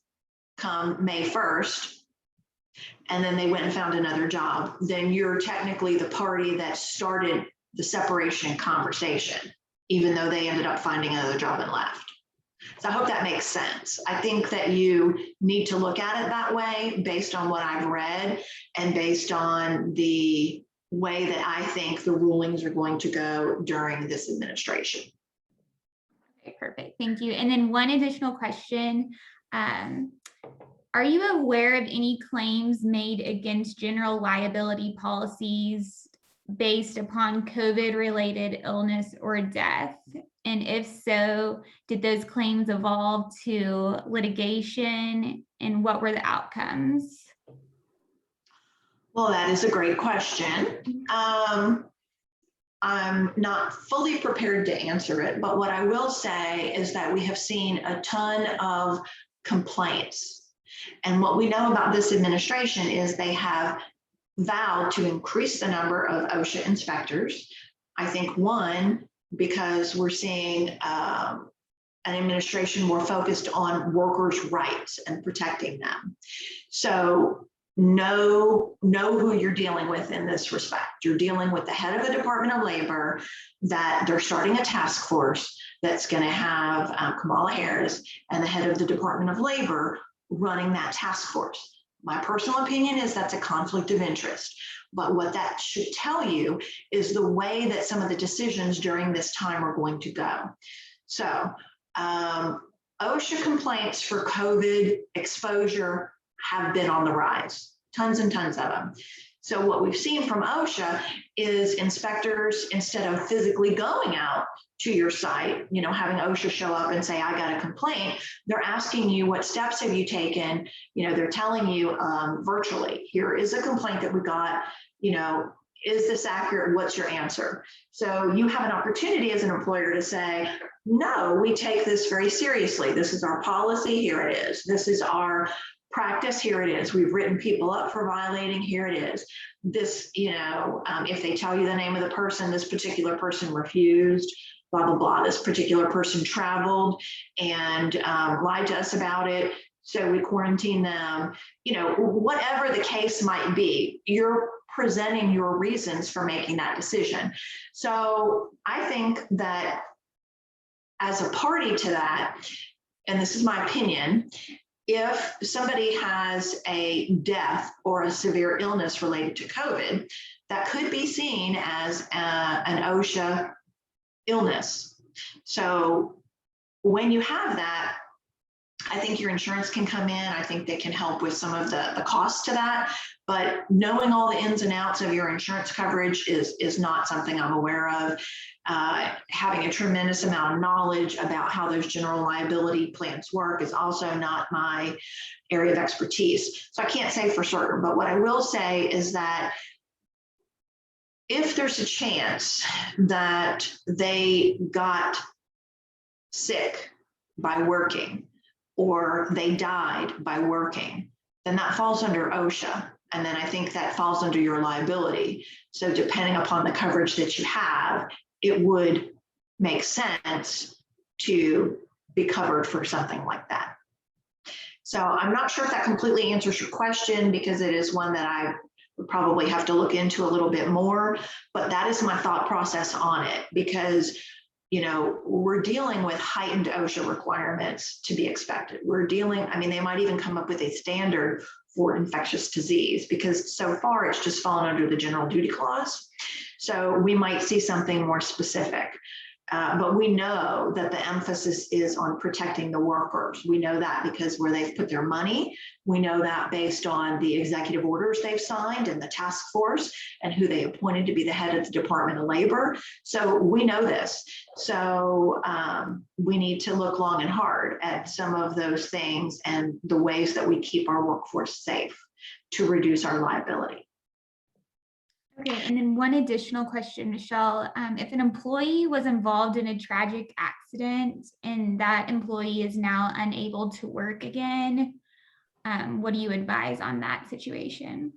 come May 1st, and then they went and found another job, then you're technically the party that started the separation conversation, even though they ended up finding another job and left. So I hope that makes sense. I think that you need to look at it that way based on what I've read and based on the way that I think the rulings are going to go during this administration. Okay, perfect. Thank you. And then one additional question. Are you aware of any claims made against general liability policies based upon COVID-related illness or death? And if so, did those claims evolve to litigation, and what were the outcomes? Well, that is a great question. I'm not fully prepared to answer it, but what I will say is that we have seen a ton of complaints. And what we know about this administration is they have vowed to increase the number of OSHA inspectors. I think one, because we're seeing an administration more focused on workers' rights and protecting them. So know who you're dealing with in this respect. You're dealing with the head of the Department of Labor, that they're starting a task force that's going to have Kamala Harris and the head of the Department of Labor running that task force. My personal opinion is that's a conflict of interest. But what that should tell you is the way that some of the decisions during this time are going to go. So OSHA complaints for COVID exposure have been on the rise, tons and tons of them. So what we've seen from OSHA is inspectors, instead of physically going out to your site, having OSHA show up and say, I got a complaint, they're asking you, what steps have you taken? They're telling you virtually, here is a complaint that we got, is this accurate? What's your answer? So you have an opportunity as an employer to say, no, we take this very seriously. This is our policy, here it is. This is our practice, here it is. We've written people up for violating, here it is. This, if they tell you the name of the person, this particular person refused, blah, blah, blah. This particular person traveled and lied to us about it. So we quarantine them, whatever the case might be, you're presenting your reasons for making that decision. So I think that as a party to that, and this is my opinion, if somebody has a death or a severe illness related to COVID, that could be seen as an OSHA illness. So when you have that, I think your insurance can come in. I think they can help with some of the costs to that. But knowing all the ins and outs of your insurance coverage is not something I'm aware of. Having a tremendous amount of knowledge about how those general liability plans work is also not my area of expertise. So I can't say for certain, but what I will say is that if there's a chance that they got sick by working or they died by working, then that falls under OSHA. And then I think that falls under your liability. So depending upon the coverage that you have, it would make sense to be covered for something like that. So I'm not sure if that completely answers your question, because it is one that I would probably have to look into a little bit more, but that is my thought process on it, because we're dealing with heightened OSHA requirements to be expected. They might even come up with a standard for infectious disease, because so far it's just fallen under the general duty clause. So we might see something more specific. But we know that the emphasis is on protecting the workers. We know that because where they've put their money. We know that based on the executive orders they've signed and the task force and who they appointed to be the head of the Department of Labor. So we know this. So we need to look long and hard at some of those things and the ways that we keep our workforce safe to reduce our liability. Okay, and then one additional question, Michelle. If an employee was involved in a tragic accident and that employee is now unable to work again, what do you advise on that situation?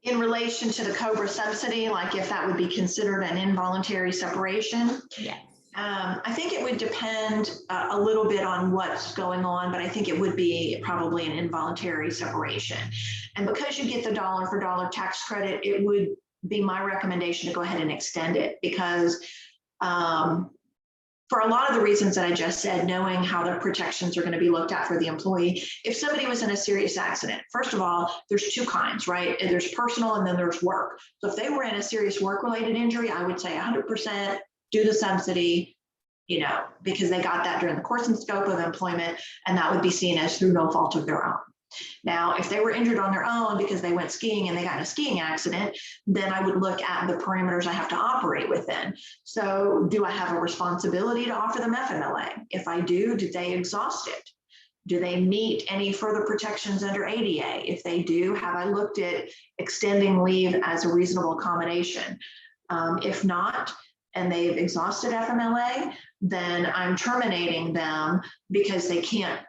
In relation to the COBRA subsidy, like if that would be considered an involuntary separation? Yes. I think it would depend a little bit on what's going on, but I think it would be probably an involuntary separation. And because you get the dollar for dollar tax credit, it would be my recommendation to go ahead and extend it, because for a lot of the reasons that I just said, knowing how the protections are going to be looked at for the employee, if somebody was in a serious accident, first of all, there's two kinds, right? There's personal and then there's work. So if they were in a serious work-related injury, I would say 100% do the subsidy, because they got that during the course and scope of employment, and that would be seen as through no fault of their own. Now, if they were injured on their own because they went skiing and they got in a skiing accident, then I would look at the parameters I have to operate within. So do I have a responsibility to offer them FMLA? If I do, did they exhaust it? Do they meet any further protections under ADA? If they do, have I looked at extending leave as a reasonable accommodation? If not, and they've exhausted FMLA, then I'm terminating them because they can't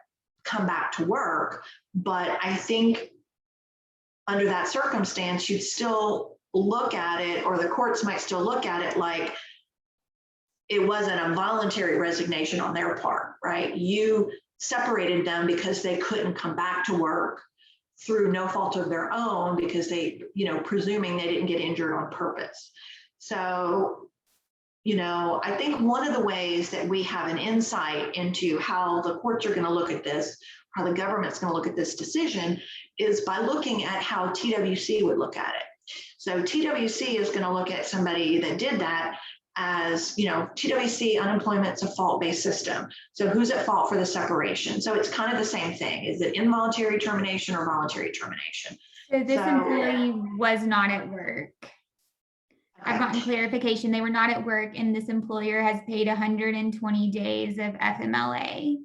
come back to work. But I think under that circumstance, you'd still look at it, or the courts might still look at it like it wasn't a voluntary resignation on their part, right? You separated them because they couldn't come back to work through no fault of their own, because they, presuming they didn't get injured on purpose. So, I think one of the ways that we have an insight into how the courts are going to look at this, how the government's going to look at this decision, is by looking at how TWC would look at it. So TWC is going to look at somebody that did that as, TWC unemployment's a fault-based system. So who's at fault for the separation? So it's kind of the same thing. Is it involuntary termination or voluntary termination? So this So- employee was not at work. I've Okay. gotten clarification. They were not at work, and this employer has paid 120 days of FMLA.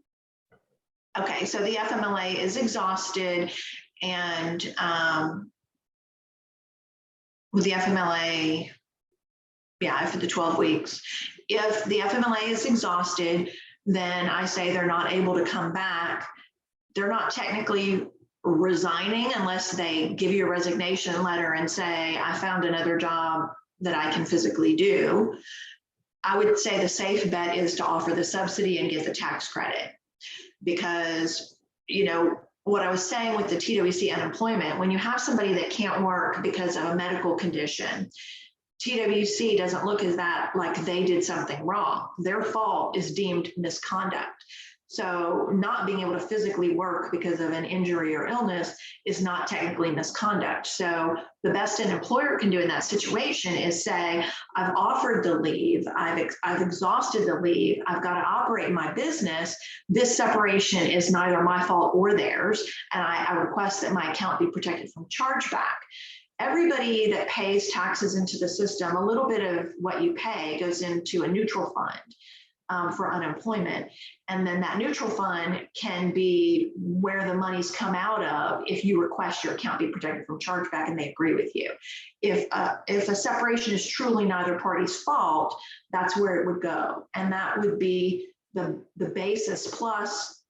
Okay, so the FMLA is exhausted, and with the FMLA, yeah, for the 12 weeks. If the FMLA is exhausted, then I say they're not able to come back. They're not technically resigning unless they give you a resignation letter and say, I found another job that I can physically do. I would say the safe bet is to offer the subsidy and get the tax credit. Because, you know, what I was saying with the TWC unemployment, when you have somebody that can't work because of a medical condition, TWC doesn't look at that like they did something wrong. Their fault is deemed misconduct. So not being able to physically work because of an injury or illness is not technically misconduct. So the best an employer can do in that situation is say, I've offered the leave, I've exhausted the leave, I've got to operate my business. This separation is neither my fault or theirs, and I request that my account be protected from chargeback. Everybody that pays taxes into the system, a little bit of what you pay goes into a neutral fund for unemployment. And then that neutral fund can be where the monies come out of if you request your account be protected from chargeback and they agree with you. If a separation is truly neither party's fault, that's where it would go. And that would be the basis, plus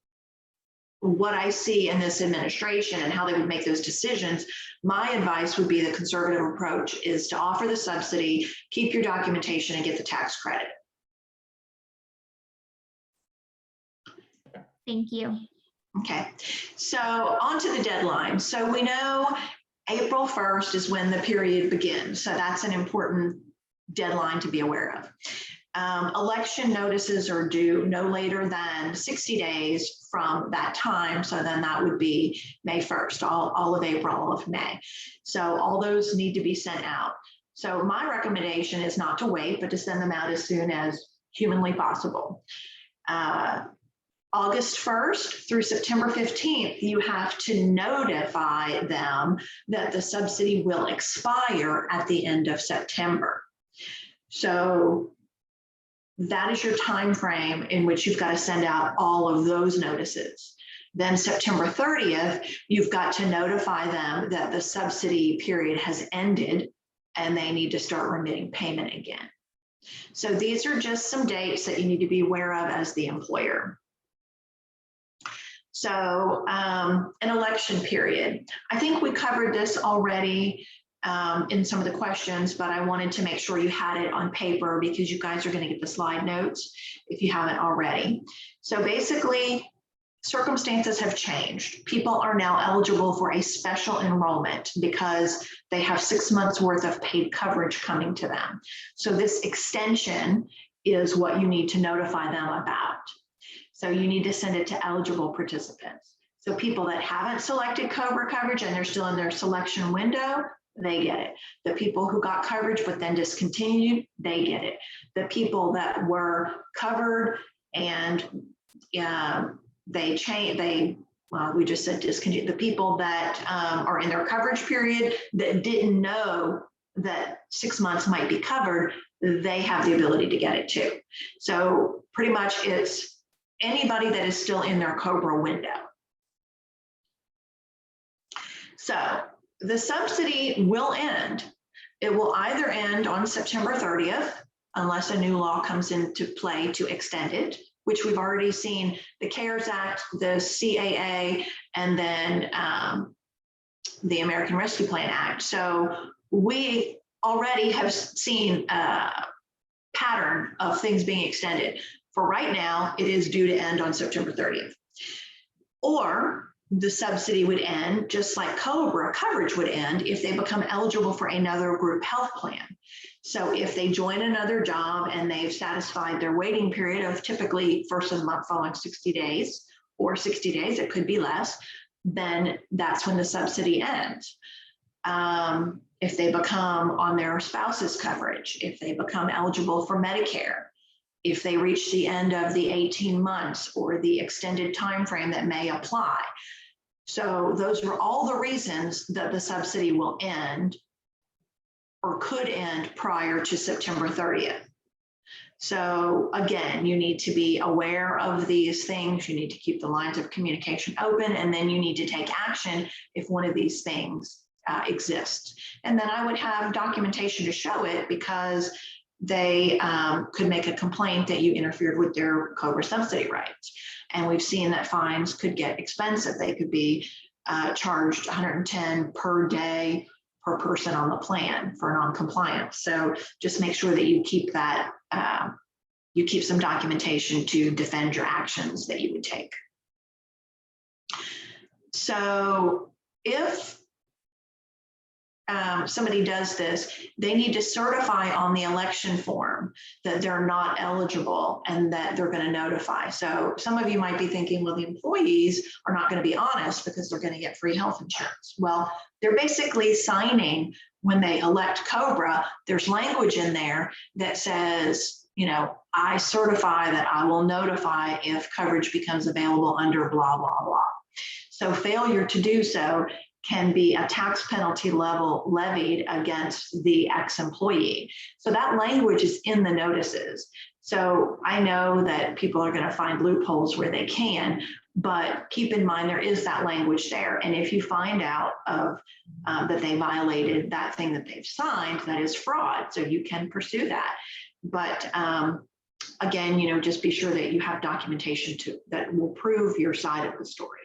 what I see in this administration and how they would make those decisions. My advice would be the conservative approach is to offer the subsidy, keep your documentation, and get the tax credit. Thank you. Okay, so on to the deadline. So we know April 1st is when the period begins. So that's an important deadline to be aware of. Election notices are due no later than 60 days from that time. So then that would be May 1st, all of April, all of May. So all those need to be sent out. So my recommendation is not to wait, but to send them out as soon as humanly possible. August 1st through September 15th, you have to notify them that the subsidy will expire at the end of September. So that is your time frame in which you've got to send out all of those notices. Then September 30th, you've got to notify them that the subsidy period has ended and they need to start remitting payment again. So these are just some dates that you need to be aware of as the employer. So an election period. I think we covered this already in some of the questions, but I wanted to make sure you had it on paper because you guys are going to get the slide notes if you haven't already. So basically, circumstances have changed. People are now eligible for a special enrollment because they have 6 months worth of paid coverage coming to them. So this extension is what you need to notify them about. So you need to send it to eligible participants. So people that haven't selected COBRA coverage and they're still in their selection window, they get it. The people who got coverage but then discontinued, they get it. The people that were covered and we just said discontinued. The people that are in their coverage period that didn't know that 6 months might be covered, they have the ability to get it too. So pretty much it's anybody that is still in their COBRA window. So the subsidy will end. It will either end on September 30th, unless a new law comes into play to extend it, which we've already seen the CARES Act, the CAA, and then the American Rescue Plan Act. So we already have seen a pattern of things being extended. For right now, it is due to end on September 30th. Or the subsidy would end just like COBRA coverage would end if they become eligible for another group health plan. So if they join another job and they've satisfied their waiting period of typically first of the month following 60 days or 60 days, it could be less, then that's when the subsidy ends. If they become on their spouse's coverage, if they become eligible for Medicare, if they reach the end of the 18 months or the extended time frame that may apply, So those are all the reasons that the subsidy will end or could end prior to September 30th. So again, you need to be aware of these things. You need to keep the lines of communication open, and then you need to take action if one of these things exists. And then I would have documentation to show it, because they could make a complaint that you interfered with their COBRA subsidy rights. And we've seen that fines could get expensive. They could be charged $110 per day per person on the plan for non-compliance. So just make sure that you keep that, you keep some documentation to defend your actions that you would take. So if somebody does this, they need to certify on the election form that they're not eligible and that they're going to notify. So some of you might be thinking, well, the employees are not going to be honest because they're going to get free health insurance. Well, they're basically signing when they elect COBRA. There's language in there that says, you know, I certify that I will notify if coverage becomes available under blah, blah, blah. So failure to do so can be a tax penalty level levied against the ex-employee. So that language is in the notices. So I know that people are going to find loopholes where they can, but keep in mind there is that language there. And if you find out of that they violated that thing that they've signed, that is fraud. So you can pursue that. But again, you know, just be sure that you have documentation that will prove your side of the story.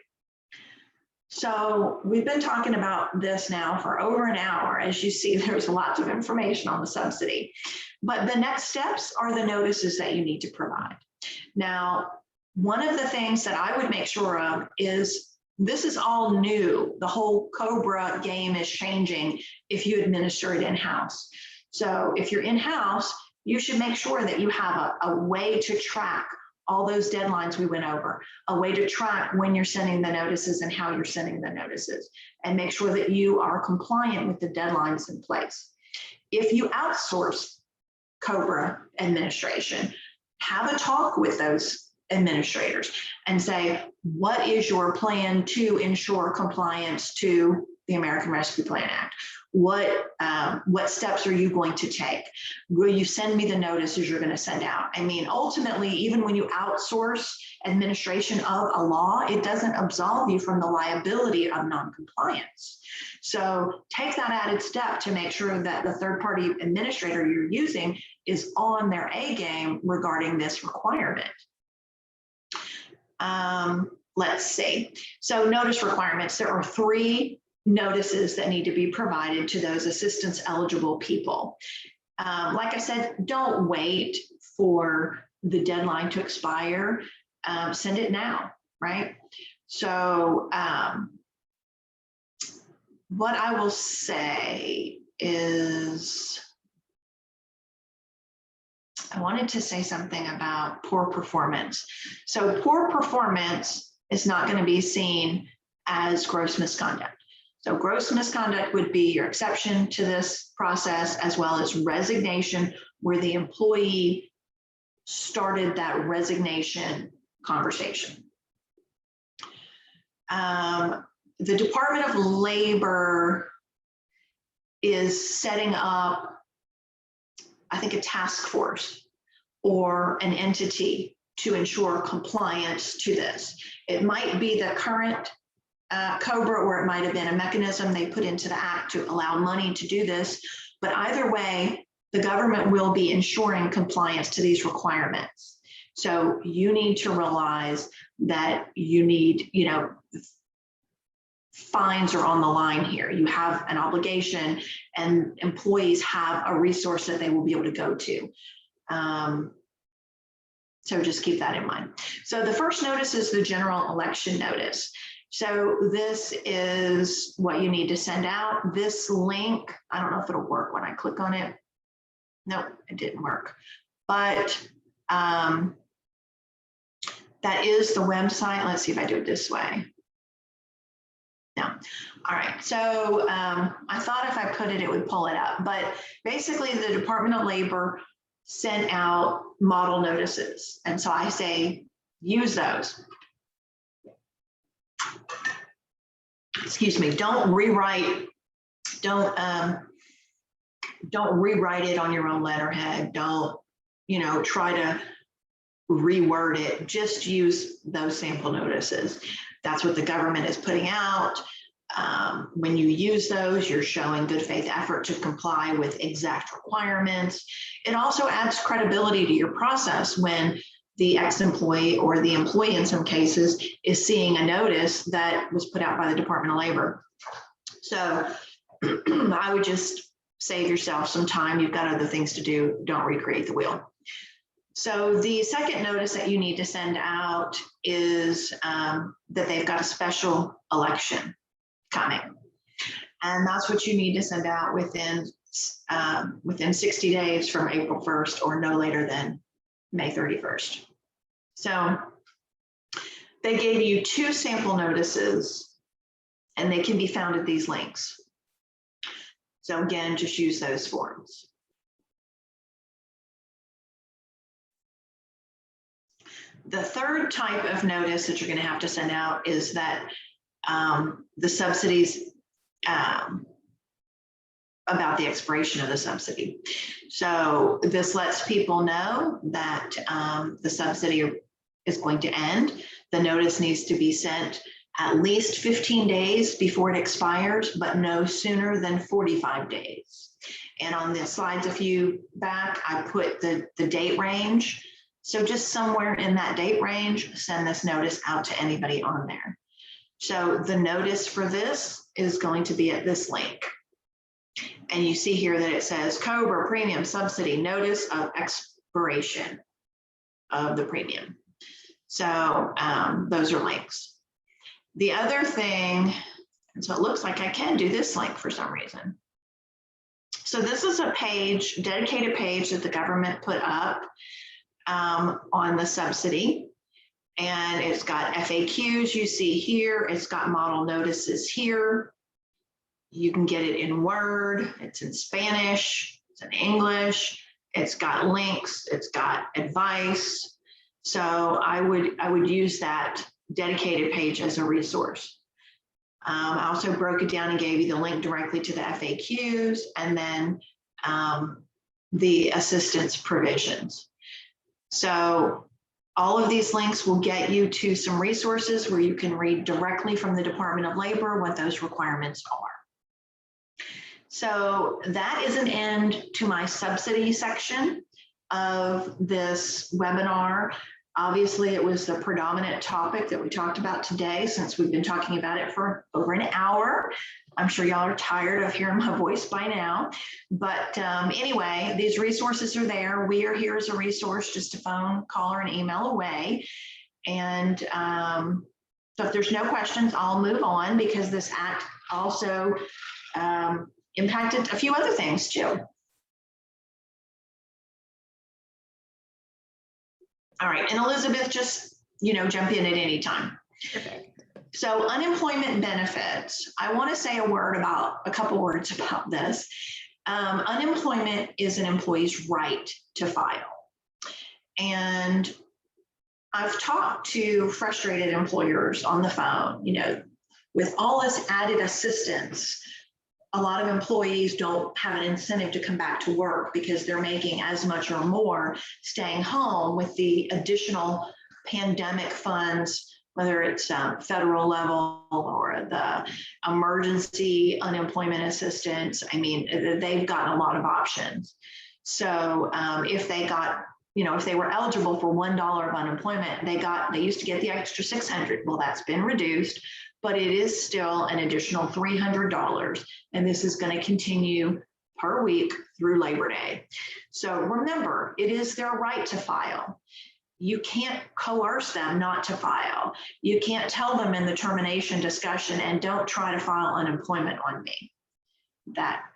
So we've been talking about this now for over an hour. As you see, there's lots of information on the subsidy, but the next steps are the notices that you need to provide. Now, one of the things that I would make sure of is this is all new. The whole COBRA game is changing if you administer it in-house. So if you're in-house, you should make sure that you have a way to track all those deadlines we went over, a way to track when you're sending the notices and how you're sending the notices, and make sure that you are compliant with the deadlines in place. If you outsource COBRA administration, have a talk with those administrators and say, what is your plan to ensure compliance to the American Rescue Plan Act? What steps are you going to take? Will you send me the notices you're going to send out? I mean, ultimately, even when you outsource administration of a law, it doesn't absolve you from the liability of noncompliance. So take that added step to make sure that the third-party administrator you're using is on their A game regarding this requirement. Let's see. So notice requirements. There are 3 notices that need to be provided to those assistance eligible people. Like I said, don't wait for the deadline to expire. Send it now, right? So what I will say is, I wanted to say something about poor performance. So poor performance is not going to be seen as gross misconduct. So gross misconduct would be your exception to this process, as well as resignation, where the employee started that resignation conversation. The Department of Labor is setting up, I think, a task force or an entity to ensure compliance to this. It might be the current COBRA, or it might have been a mechanism they put into the act to allow money to do this. But either way, the government will be ensuring compliance to these requirements. So you need to realize that you need, you know, fines are on the line here. You have an obligation, and employees have a resource that they will be able to go to. So just keep that in mind. So the first notice is the general election notice. So this is what you need to send out. This link, I don't know if it'll work when I click on it. No, it didn't work. But that is the website. Let's see if I do it this way. No. All right. So I thought if I put it, it would pull it up. But basically, the Department of Labor sent out model notices. And so I say, use those. excuse me, don't rewrite it on your own letterhead. Don't, try to reword it. Just use those sample notices. That's what the government is putting out. When you use those, you're showing good faith effort to comply with exact requirements. It also adds credibility to your process when the ex-employee, or the employee in some cases, is seeing a notice that was put out by the Department of Labor. So I would just save yourself some time. You've got other things to do. Don't recreate the wheel. So the second notice that you need to send out is that they've got a special election coming. And that's what you need to send out within 60 days from April 1st or no later than May 31st. So they gave you 2 sample notices, and they can be found at these links. So again, just use those forms. The third type of notice that you're going to have to send out is that the subsidies, about the expiration of the subsidy. So this lets people know that the subsidy is going to end. The notice needs to be sent at least 15 days before it expires, but no sooner than 45 days. And on the slides a few back, I put the date range. So just somewhere in that date range, send this notice out to anybody on there. So the notice for this is going to be at this link. And you see here that it says COBRA premium subsidy notice of expiration of the premium. So those are links. The other thing, and so it looks like I can do this link for some reason. So this is a page, dedicated page that the government put up on the subsidy. And it's got FAQs you see here. It's got model notices here. You can get it in Word, it's in Spanish, it's in English, it's got links, it's got advice. So I would use that dedicated page as a resource. I also broke it down and gave you the link directly to the FAQs and then the assistance provisions. So all of these links will get you to some resources where you can read directly from the Department of Labor what those requirements are. So that is an end to my subsidy section of this webinar. Obviously, it was the predominant topic that we talked about today, since we've been talking about it for over an hour. I'm sure y'all are tired of hearing my voice by now. But anyway, these resources are there. We are here as a resource, just a phone call or an email away. And so if there's no questions, I'll move on, because this act also impacted a few other things too. All right, and Elizabeth, just, jump in at any time. Perfect. So unemployment benefits, I want to say a couple words about this. Unemployment is an employee's right to file. And I've talked to frustrated employers on the phone, with all this added assistance. A lot of employees don't have an incentive to come back to work because they're making as much or more staying home with the additional pandemic funds, whether it's federal level or the emergency unemployment assistance. I mean, they've got a lot of options. So if they got, if they were eligible for $1 of unemployment, they used to get the extra $600. Well, that's been reduced, but it is still an additional $300. And this is going to continue per week through Labor Day. So remember, it is their right to file. You can't coerce them not to file. You can't tell them in the termination discussion, and don't try to file unemployment on me.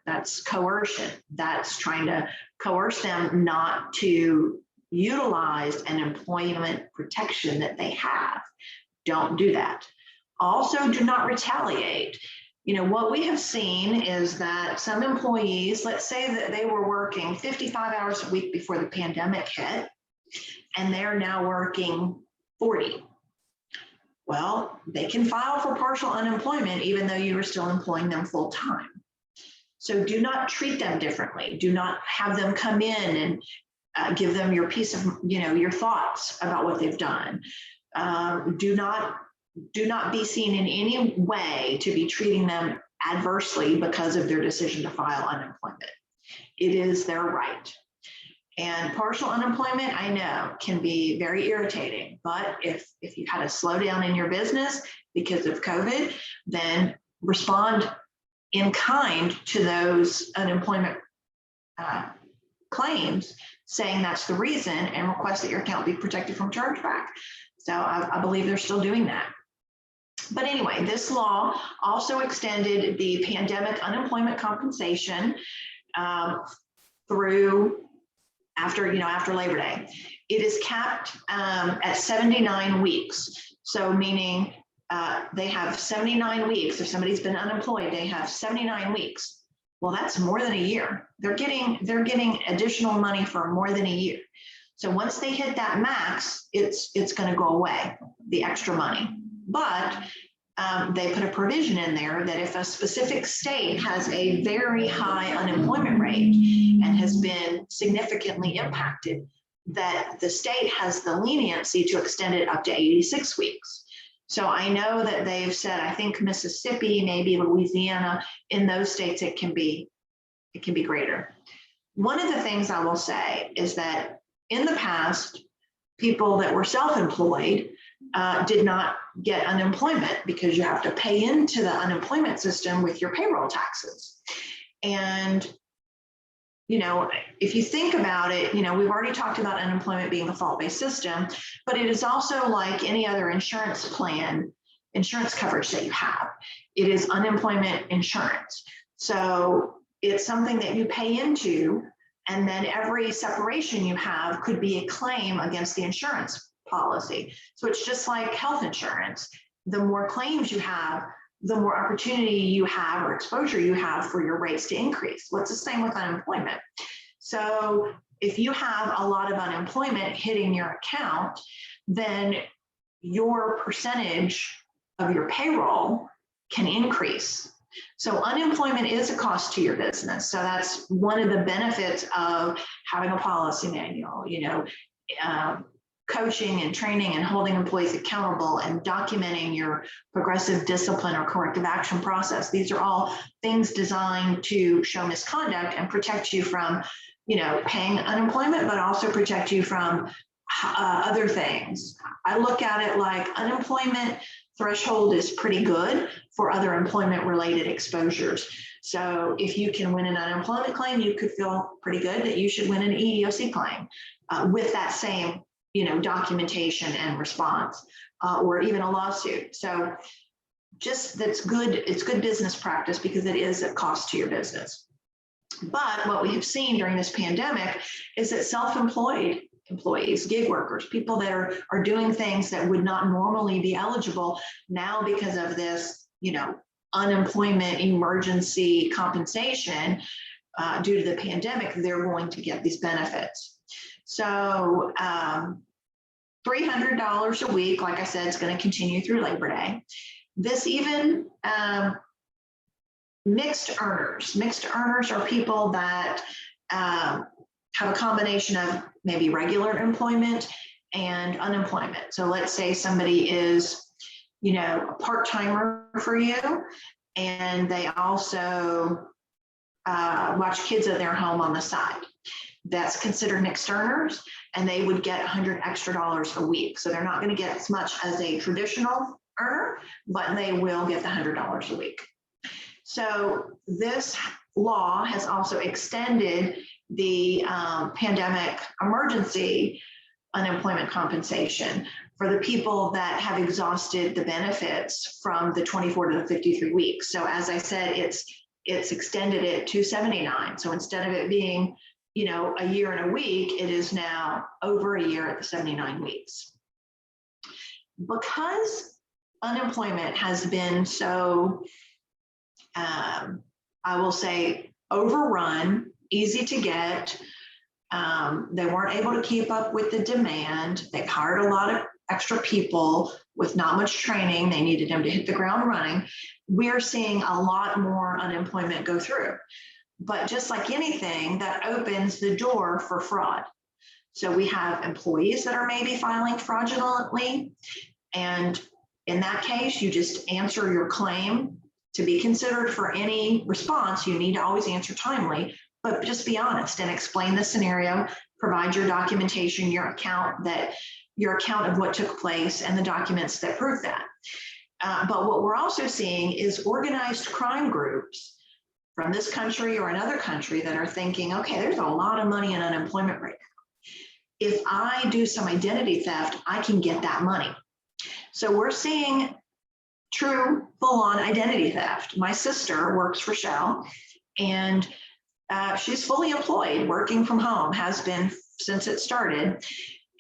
That's coercion. That's trying to coerce them not to utilize an employment protection that they have. Don't do that. Also, do not retaliate. What we have seen is that some employees, let's say that they were working 55 hours a week before the pandemic hit, and they're now working 40. Well, they can file for partial unemployment even though you are still employing them full time. So do not treat them differently. Do not have them come in and give them your piece of, your thoughts about what they've done. Do not be seen in any way to be treating them adversely because of their decision to file unemployment. It is their right. And partial unemployment, I know, can be very irritating, but if you had a slowdown in your business because of COVID, then respond in kind to those unemployment claims, saying that's the reason, and request that your account be protected from chargeback. So I believe they're still doing that. But anyway, this law also extended the pandemic unemployment compensation through after Labor Day. It is capped at 79 weeks. So meaning they have 79 weeks. If somebody's been unemployed, they have 79 weeks. Well, that's more than a year. They're getting additional money for more than a year. So once they hit that max, it's going to go away, the extra money. But they put a provision in there that if a specific state has a very high unemployment rate and has been significantly impacted, that the state has the leniency to extend it up to 86 weeks. So I know that they've said, I think Mississippi, maybe Louisiana, in those states it can be greater. One of the things I will say is that in the past, people that were self-employed did not get unemployment because you have to pay into the unemployment system with your payroll taxes. And, if you think about it, we've already talked about unemployment being the fault-based system, but it is also like any other insurance plan, insurance coverage that you have. It is unemployment insurance. So it's something that you pay into, and then every separation you have could be a claim against the insurance policy. So it's just like health insurance. The more claims you have, the more opportunity you have or exposure you have for your rates to increase. Well, it's the same with unemployment. So if you have a lot of unemployment hitting your account, then your percentage of your payroll can increase. So unemployment is a cost to your business. So that's one of the benefits of having a policy manual, coaching and training and holding employees accountable and documenting your progressive discipline or corrective action process. These are all things designed to show misconduct and protect you from, paying unemployment, but also protect you from other things. I look at it like unemployment threshold is pretty good for other employment related exposures. So if you can win an unemployment claim, you could feel pretty good that you should win an EEOC claim with that same documentation and response, or even a lawsuit. So just that's good. It's good business practice because it is a cost to your business. But what we have seen during this pandemic is that self-employed employees, gig workers, people that are doing things that would not normally be eligible now because of this, unemployment emergency compensation due to the pandemic, they're going to get these benefits. So $300 a week, like I said, is going to continue through Labor Day. This even mixed earners. Mixed earners are people that have a combination of maybe regular employment and unemployment. So let's say somebody is, a part-timer for you, and they also watch kids at their home on the side. That's considered mixed earners, and they would get $100 extra a week. So they're not going to get as much as a traditional earner, but they will get the $100 a week. So this law has also extended the pandemic emergency unemployment compensation for the people that have exhausted the benefits from the 24 to the 53 weeks. So as I said, it's extended it to 79. So instead of it being a year and a week, it is now over a year at the 79 weeks. Because unemployment has been so, I will say, overrun, easy to get, they weren't able to keep up with the demand. They've hired a lot of extra people with not much training. They needed them to hit the ground running. We're seeing a lot more unemployment go through. But just like anything, that opens the door for fraud. So we have employees that are maybe filing fraudulently. And in that case, you just answer your claim. To be considered for any response, you need to always answer timely, but just be honest and explain the scenario, provide your documentation, your account of what took place and the documents that prove that. But what we're also seeing is organized crime groups from this country or another country that are thinking, okay, there's a lot of money in unemployment right now. If I do some identity theft, I can get that money. So we're seeing true full-on identity theft. My sister works for Shell, and she's fully employed, working from home, has been since it started.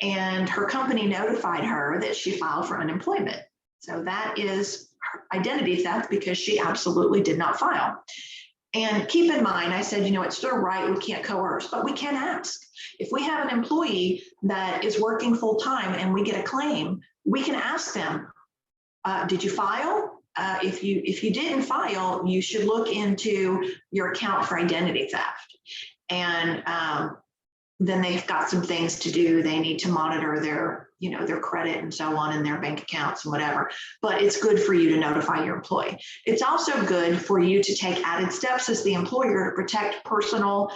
And her company notified her that she filed for unemployment. So that is identity theft because she absolutely did not file. And keep in mind, I said, it's their right, we can't coerce, but we can ask. If we have an employee that is working full time and we get a claim, we can ask them, did you file? If you didn't file, you should look into your account for identity theft. And then they've got some things to do. They need to monitor their credit and so on, and their bank accounts and whatever. But it's good for you to notify your employee. It's also good for you to take added steps as the employer to protect personal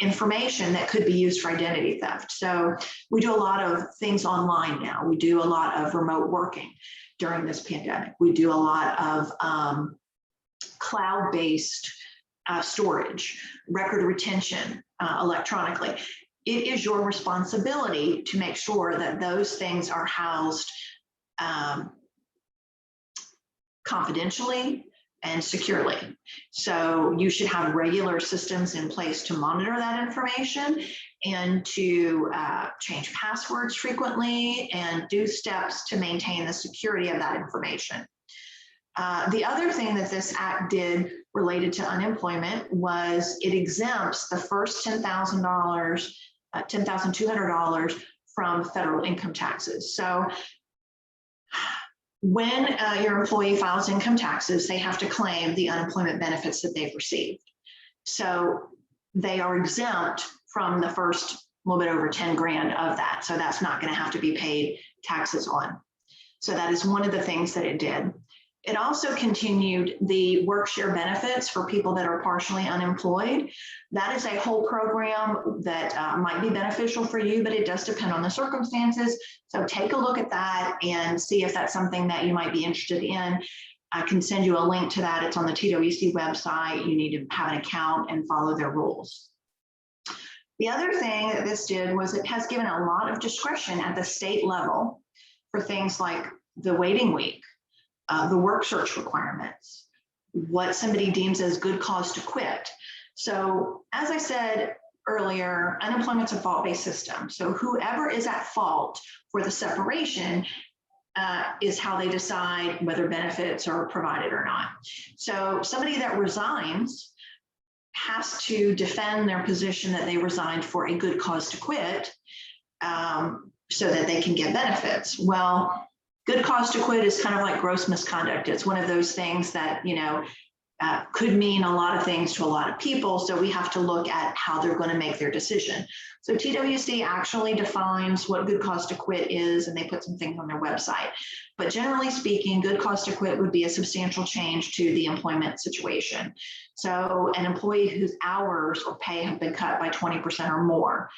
information that could be used for identity theft. So we do a lot of things online now. We do a lot of remote working during this pandemic. We do a lot of cloud-based storage, record retention electronically. It is your responsibility to make sure that those things are housed confidentially and securely. So you should have regular systems in place to monitor that information and to change passwords frequently and do steps to maintain the security of that information. The other thing that this act did related to unemployment was it exempts the first $10,000, $10,200 from federal income taxes. So when your employee files income taxes, they have to claim the unemployment benefits that they've received. So they are exempt from the first little bit over 10 grand of that. So that's not going to have to be paid taxes on. So that is one of the things that it did. It also continued the work share benefits for people that are partially unemployed. That is a whole program that might be beneficial for you, but it does depend on the circumstances. So take a look at that and see if that's something that you might be interested in. I can send you a link to that. It's on the TWC website. You need to have an account and follow their rules. The other thing that this did was it has given a lot of discretion at the state level for things like the waiting week, the work search requirements, what somebody deems as good cause to quit. So as I said earlier, unemployment's a fault-based system. So whoever is at fault for the separation is how they decide whether benefits are provided or not. So somebody that resigns has to defend their position that they resigned for a good cause to quit so that they can get benefits. Well, good cause to quit is kind of like gross misconduct. It's one of those things that, could mean a lot of things to a lot of people. So we have to look at how they're going to make their decision. So TWC actually defines what good cause to quit is, and they put some things on their website. But generally speaking, good cause to quit would be a substantial change to the employment situation. So an employee whose hours or pay have been cut by 20% or more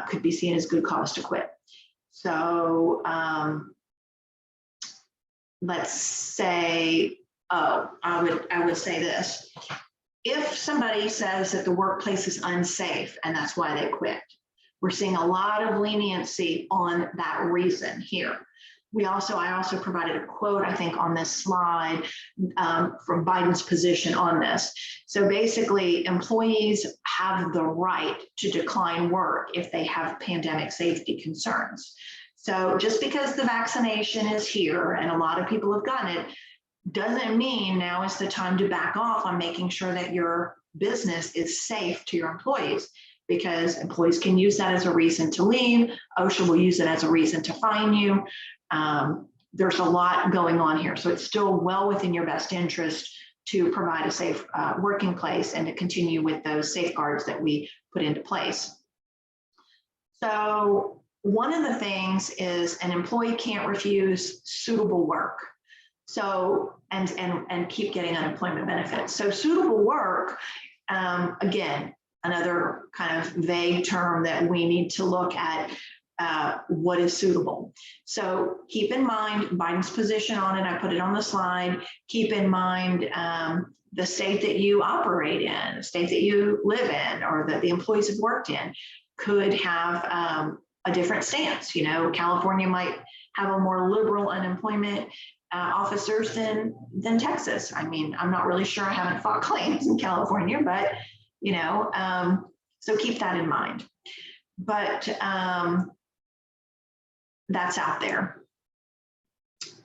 could be seen as good cause to quit. So let's say, I would say this. If somebody says that the workplace is unsafe and that's why they quit, we're seeing a lot of leniency on that reason here. I also provided a quote, I think, on this slide from Biden's position on this. So basically, employees have the right to decline work if they have pandemic safety concerns. So just because the vaccination is here and a lot of people have gotten it, doesn't mean now is the time to back off on making sure that your business is safe to your employees. because employees can use that as a reason to leave. OSHA will use it as a reason to fine you. There's a lot going on here. So it's still well within your best interest to provide a safe working place and to continue with those safeguards that we put into place. So one of the things is an employee can't refuse suitable work. So, and keep getting unemployment benefits. So suitable work, again, another kind of vague term that we need to look at what is suitable. So keep in mind Biden's position on it. I put it on the slide. Keep in mind the state that you operate in, the state that you live in, or that the employees have worked in could have a different stance. You know, California might have a more liberal unemployment officers than Texas. I mean, I'm not really sure. I haven't fought claims in California, but you know, so keep that in mind. But that's out there.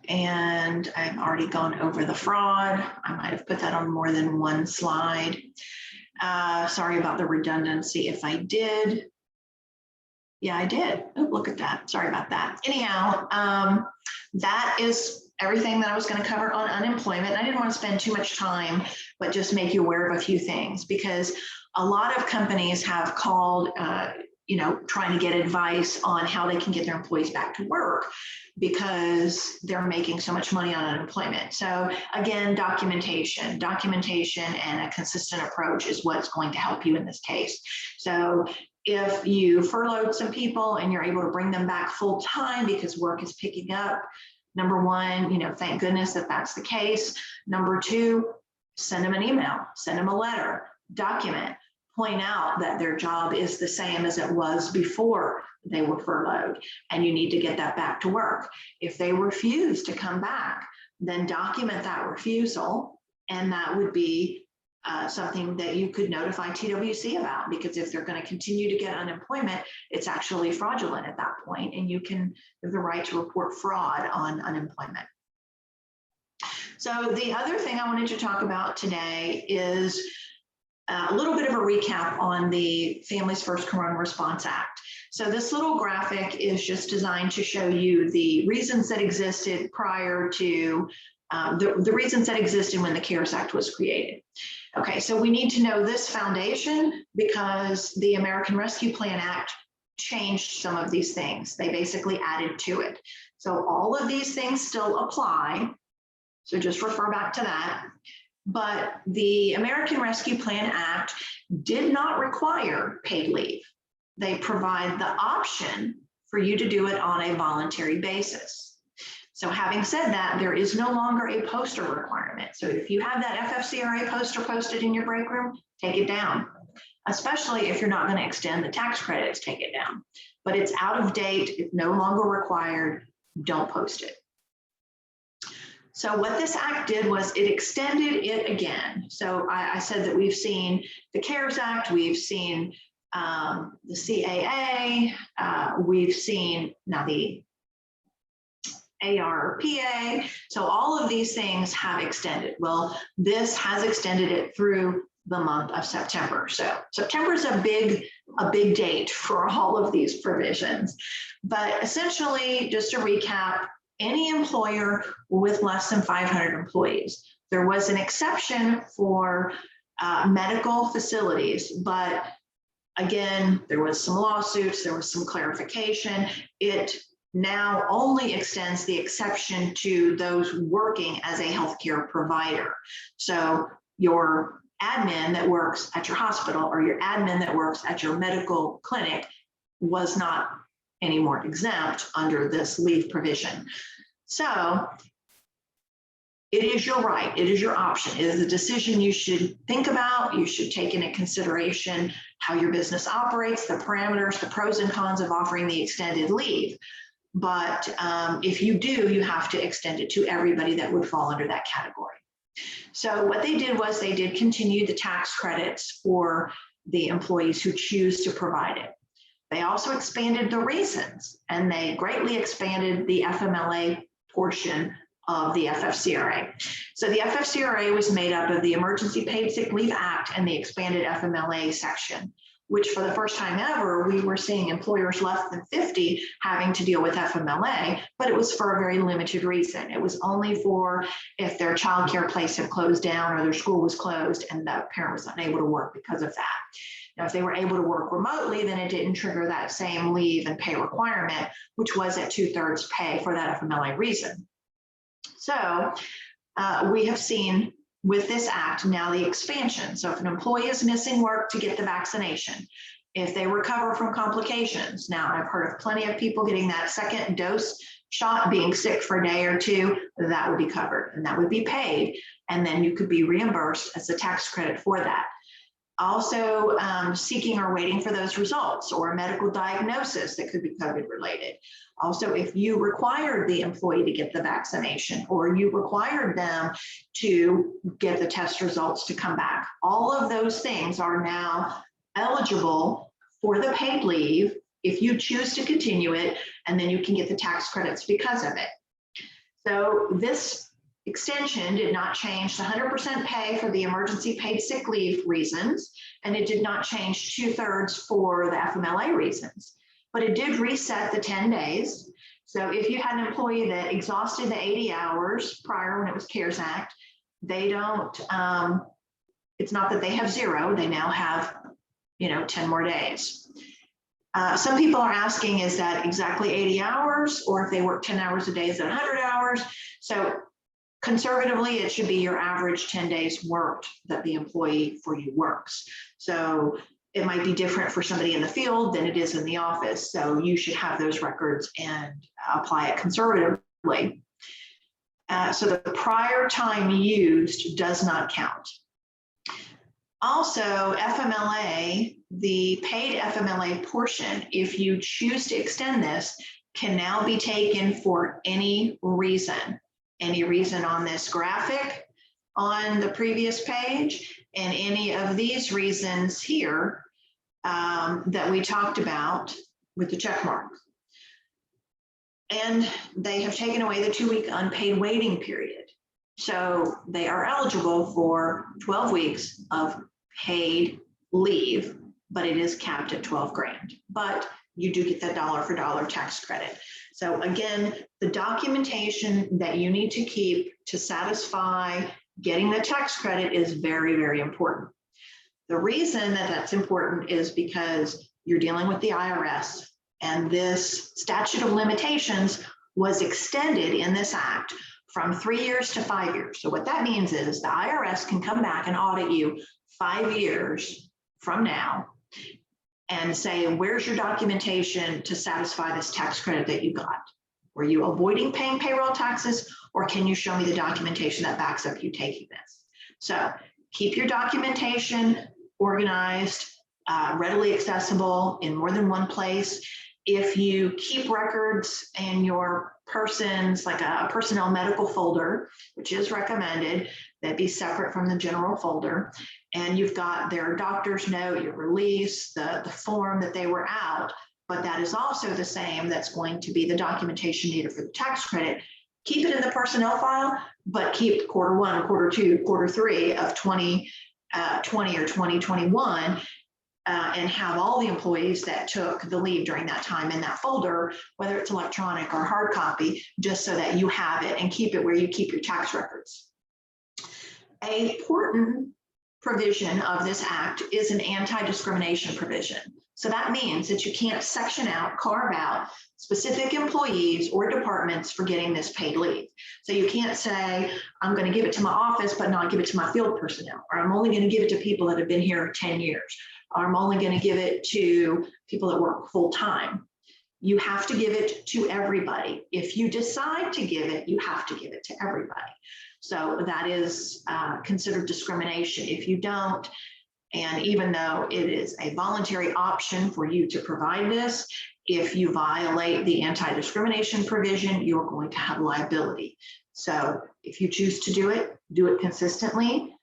And I've already gone over the fraud. I might have put that on more than one slide. Sorry about the redundancy if I did. Yeah, I did. Oh, look at that. Sorry about that. Anyhow, that is everything that I was going to cover on unemployment. I didn't want to spend too much time, but just make you aware of a few things, because a lot of companies have called, you know, trying to get advice on how they can get their employees back to work because they're making so much money on unemployment. So again, documentation and a consistent approach is what's going to help you in this case. So if you furloughed some people and you're able to bring them back full time because work is picking up, number one, you know, thank goodness that that's the case. Number two, send them an email, send them a letter, document, point out that their job is the same as it was before they were furloughed, and you need to get that back to work. If they refuse to come back, then document that refusal, and that would be something that you could notify TWC about, because if they're going to continue to get unemployment, it's actually fraudulent at that point, and you can have the right to report fraud on unemployment. So the other thing I wanted to talk about today is a little bit of a recap on the Families First Corona Response Act. So this little graphic is just designed to show you the reasons that existed prior to the reasons that existed when the CARES Act was created. Okay, so we need to know this foundation because the American Rescue Plan Act changed some of these things. They basically added to it. So all of these things still apply. So just refer back to that. But the American Rescue Plan Act did not require paid leave. They provide the option for you to do it on a voluntary basis. So having said that, there is no longer a poster requirement. So if you have that FFCRA poster posted in your break room, take it down, especially if you're not going to extend the tax credits, take it down. But it's out of date, it's no longer required, don't post it. So what this act did was it extended it again. So I said that we've seen the CARES Act, we've seen the CAA, we've seen now the ARPA. So all of these things have extended. Well, this has extended it through the month of September. So September is a big date for all of these provisions. But essentially, just to recap, any employer with less than 500 employees. There was an exception for medical facilities, but again, there was some lawsuits, there was some clarification. It now only extends the exception to those working as a healthcare provider. So your admin that works at your hospital or your admin that works at your medical clinic was not anymore exempt under this leave provision. So it is your right, it is your option, it is a decision you should think about, you should take into consideration how your business operates, the parameters, the pros and cons of offering the extended leave. But if you do, you have to extend it to everybody that would fall under that category. So what they did was they did continue the tax credits for the employees who choose to provide it. They also expanded the reasons, and they greatly expanded the FMLA portion of the FFCRA. So the FFCRA was made up of the Emergency Paid Sick Leave Act and the expanded FMLA section. which for the first time ever, we were seeing employers less than 50 having to deal with FMLA, but it was for a very limited reason. It was only for if their childcare place had closed down or their school was closed and the parent was unable to work because of that. Now, if they were able to work remotely, then it didn't trigger that same leave and pay requirement, which was at 2/3 pay for that FMLA reason. So we have seen with this act now the expansion. So if an employee is missing work to get the vaccination, if they recover from complications, now I've heard of plenty of people getting that second dose shot, being sick for a day or two, that would be covered and that would be paid. And then you could be reimbursed as a tax credit for that. Also seeking or waiting for those results or a medical diagnosis that could be COVID related. Also, if you required the employee to get the vaccination or you required them to get the test results to come back, all of those things are now eligible for the paid leave if you choose to continue it, and then you can get the tax credits because of it. So this extension did not change the 100% pay for the emergency paid sick leave reasons, and it did not change 2/3 for the FMLA reasons, but it did reset the 10 days. So if you had an employee that exhausted the 80 hours prior when it was CARES Act, they don't, it's not that they have 0, they now have, 10 more days. Some people are asking, is that exactly 80 hours? Or if they work 10 hours a day, is it 100 hours? So conservatively, it should be your average 10 days worked that the employee for you works. So it might be different for somebody in the field than it is in the office. So you should have those records and apply it conservatively. So the prior time used does not count. Also, FMLA, the paid FMLA portion, if you choose to extend this, can now be taken for any reason. Any reason on this graphic on the previous page, and any of these reasons here that we talked about with the check mark. And they have taken away the 2-week unpaid waiting period. So they are eligible for 12 weeks of paid leave, but it is capped at 12 grand. But you do get that dollar for dollar tax credit. So again, the documentation that you need to keep to satisfy getting the tax credit is very, very important. The reason that that's important is because you're dealing with the IRS, and this statute of limitations was extended in this act from 3 years to 5 years. So what that means is the IRS can come back and audit you 5 years from now and say, where's your documentation to satisfy this tax credit that you got? Were you avoiding paying payroll taxes, or can you show me the documentation that backs up you taking this? So keep your documentation organized, readily accessible in more than one place. If you keep records in your person's, like a personnel medical folder, which is recommended, that be separate from the general folder, and you've got their doctor's note, your release, the form that they were out, but that is also the same that's going to be the documentation needed for the tax credit. Keep it in the personnel file, but keep Q1, Q2, Q3 of 2020 or 2021, and have all the employees that took the leave during that time in that folder, whether it's electronic or hard copy, just so that you have it and keep it where you keep your tax records. An important provision of this act is an anti-discrimination provision. So that means that you can't section out, carve out specific employees or departments for getting this paid leave. So you can't say, I'm going to give it to my office, but not give it to my field personnel, or I'm only going to give it to people that have been here 10 years, or I'm only going to give it to people that work full time. You have to give it to everybody. If you decide to give it, you have to give it to everybody. So that is considered discrimination. If you don't, and even though it is a voluntary option for you to provide this, if you violate the anti-discrimination provision, you're going to have liability. So if you choose to do it consistently,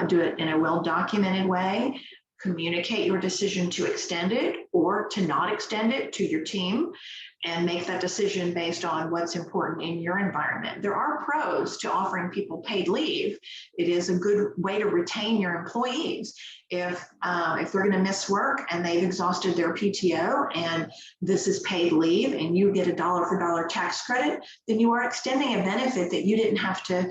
do it in a well-documented way. communicate your decision to extend it or to not extend it to your team, and make that decision based on what's important in your environment. There are pros to offering people paid leave. It is a good way to retain your employees. If they're going to miss work and they've exhausted their PTO and this is paid leave and you get a dollar for dollar tax credit, then you are extending a benefit that you didn't have to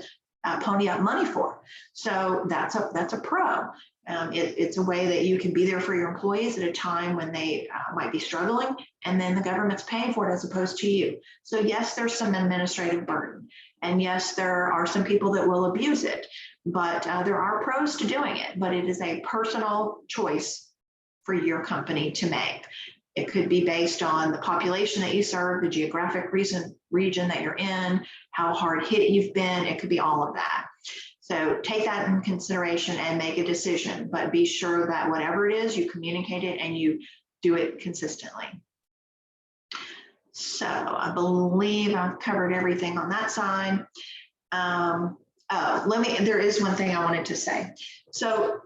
pony up money for. So that's a pro. It's a way that you can be there for your employees at a time when they might be struggling, and then the government's paying for it as opposed to you. So yes, there's some administrative burden, and yes, there are some people that will abuse it, but there are pros to doing it, but it is a personal choice for your company to make. It could be based on the population that you serve, the geographic region that you're in, how hard hit you've been. It could be all of that. So take that in consideration and make a decision, but be sure that whatever it is, you communicate it and you do it consistently. So I believe I've covered everything on that side. There is one thing I wanted to say. So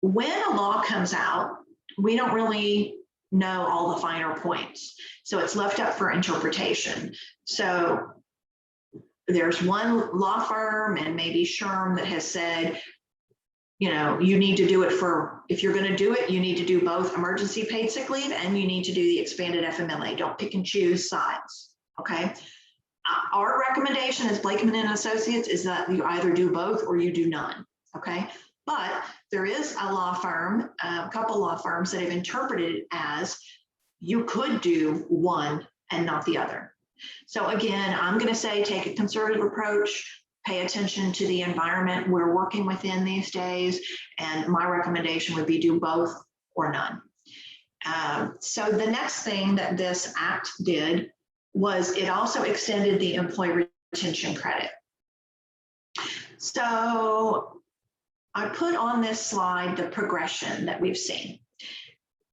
when a law comes out, we don't really know all the finer points. So it's left up for interpretation. So there's one law firm and maybe SHRM that has said, you need to do it if you're going to do it, you need to do both emergency paid sick leave and you need to do the expanded FMLA. Don't pick and choose sides. Okay. Our recommendation as Blakeman and Associates is that you either do both or you do none. Okay. But there is a law firm, a couple law firms that have interpreted it as you could do one and not the other. So again, I'm going to say take a conservative approach, pay attention to the environment we're working within these days, and my recommendation would be do both or none. So the next thing that this act did was it also extended the employee retention credit. So I put on this slide the progression that we've seen.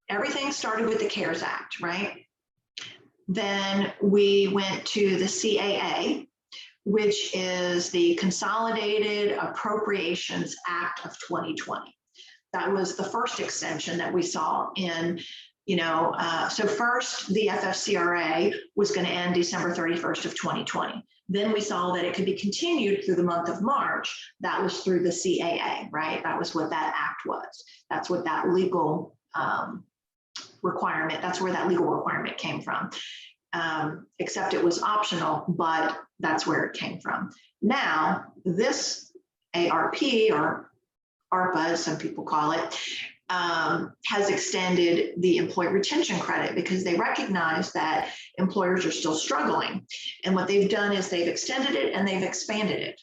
Everything started with the CARES Act, right? Then we went to the CAA, which is the Consolidated Appropriations Act of 2020. That was the first extension that we saw in, so first the FFCRA was going to end December 31st of 2020. Then we saw that it could be continued through the month of March. That was through the CAA, right? That was what that act was. That's what that legal requirement, that's where that legal requirement came from. Except it was optional, but that's where it came from. Now, this ARP, or ARPA, as some people call it, has extended the employee retention credit because they recognize that employers are still struggling. And what they've done is they've extended it and they've expanded it.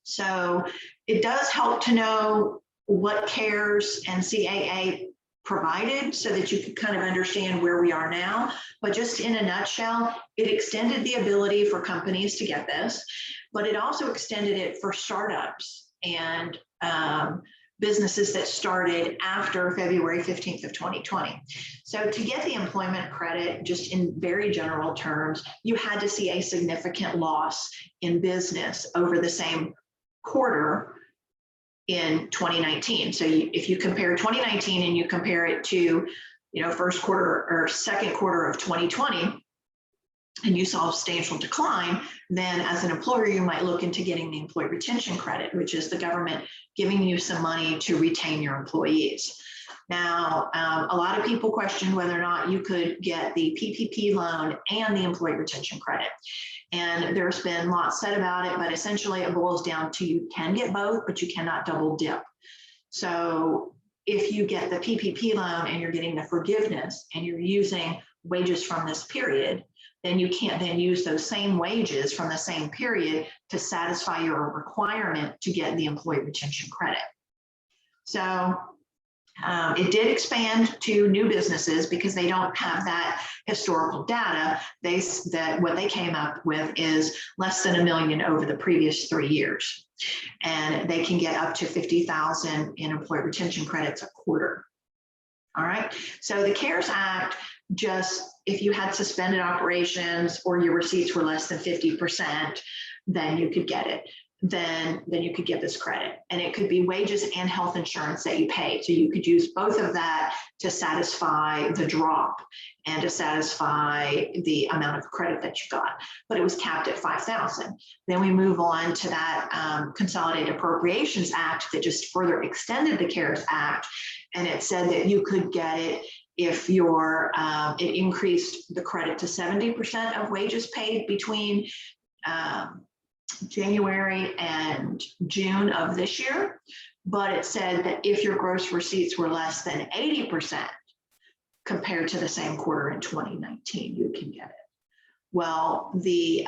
So it does help to know what CARES and CAA provided so that you can kind of understand where we are now. But just in a nutshell, it extended the ability for companies to get this, but it also extended it for startups and businesses that started after February 15th of 2020. So to get the employment credit, just in very general terms, you had to see a significant loss in business over the same quarter in 2019. So if you compare 2019 and you compare it to, first quarter or second quarter of 2020, and you saw a substantial decline, then as an employer, you might look into getting the employee retention credit, which is the government giving you some money to retain your employees. Now, a lot of people question whether or not you could get the PPP loan and the employee retention credit. And there's been lots said about it, but essentially it boils down to you can get both, but you cannot double dip. So if you get the PPP loan and you're getting the forgiveness and you're using wages from this period, then you can't then use those same wages from the same period to satisfy your requirement to get the employee retention credit. So it did expand to new businesses because they don't have that historical data. What they came up with is less than $1 million over the previous 3 years. And they can get up to 50,000 in employee retention credits a quarter. All right. So the CARES Act, just if you had suspended operations or your receipts were less than 50%, then you could get it. then you could get this credit. And it could be wages and health insurance that you paid. So you could use both of that to satisfy the drop and to satisfy the amount of credit that you got. But it was capped at $5,000. Then we move on to that Consolidated Appropriations Act that just further extended the CARES Act. And it said that you could get it if your, it increased the credit to 70% of wages paid between January and June of this year, but it said that if your gross receipts were less than 80% compared to the same quarter in 2019, you can get it. Well, the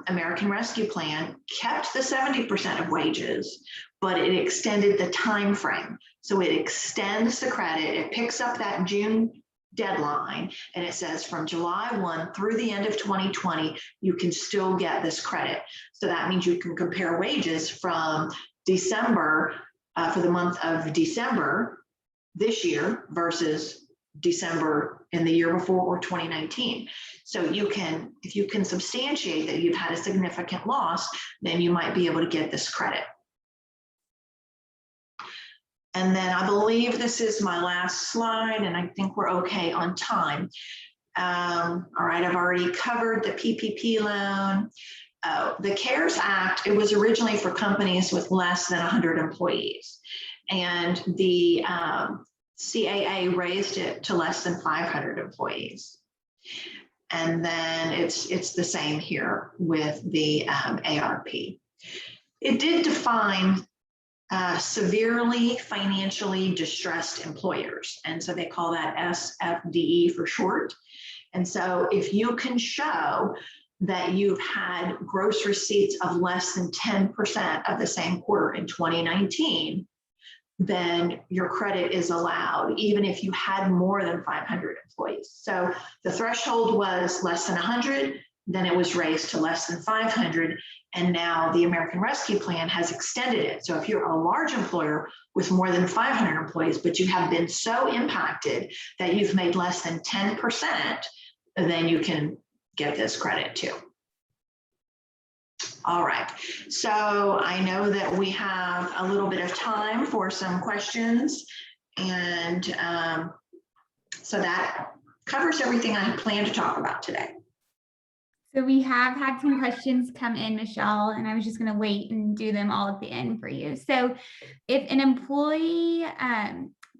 American Rescue Plan kept the 70% of wages, but it extended the time frame. So it extends the credit, it picks up that June deadline, and it says from July 1 through the end of 2020, you can still get this credit. So that means you can compare wages from December, for the month of December this year versus December in the year before, or 2019. So you can, if you can substantiate that you've had a significant loss, then you might be able to get this credit. And then I believe this is my last slide, and I think we're okay on time. All right, I've already covered the PPP loan. The CARES Act, it was originally for companies with less than 100 employees. And the CAA raised it to less than 500 employees. And then it's the same here with the ARP. It did define severely financially distressed employers. And so they call that SFDE for short. And so if you can show that you've had gross receipts of less than 10% of the same quarter in 2019, then your credit is allowed, even if you had more than 500 employees. So the threshold was less than 100, then it was raised to less than 500, and now the American Rescue Plan has extended it. So if you're a large employer with more than 500 employees, but you have been so impacted that you've made less than 10%, then you can get this credit too. All right, so I know that we have a little bit of time for some questions, and so that covers everything I planned to talk about today. So we have had some questions come in, Michelle, and I was just going to wait and do them all at the end for you. So if an employee,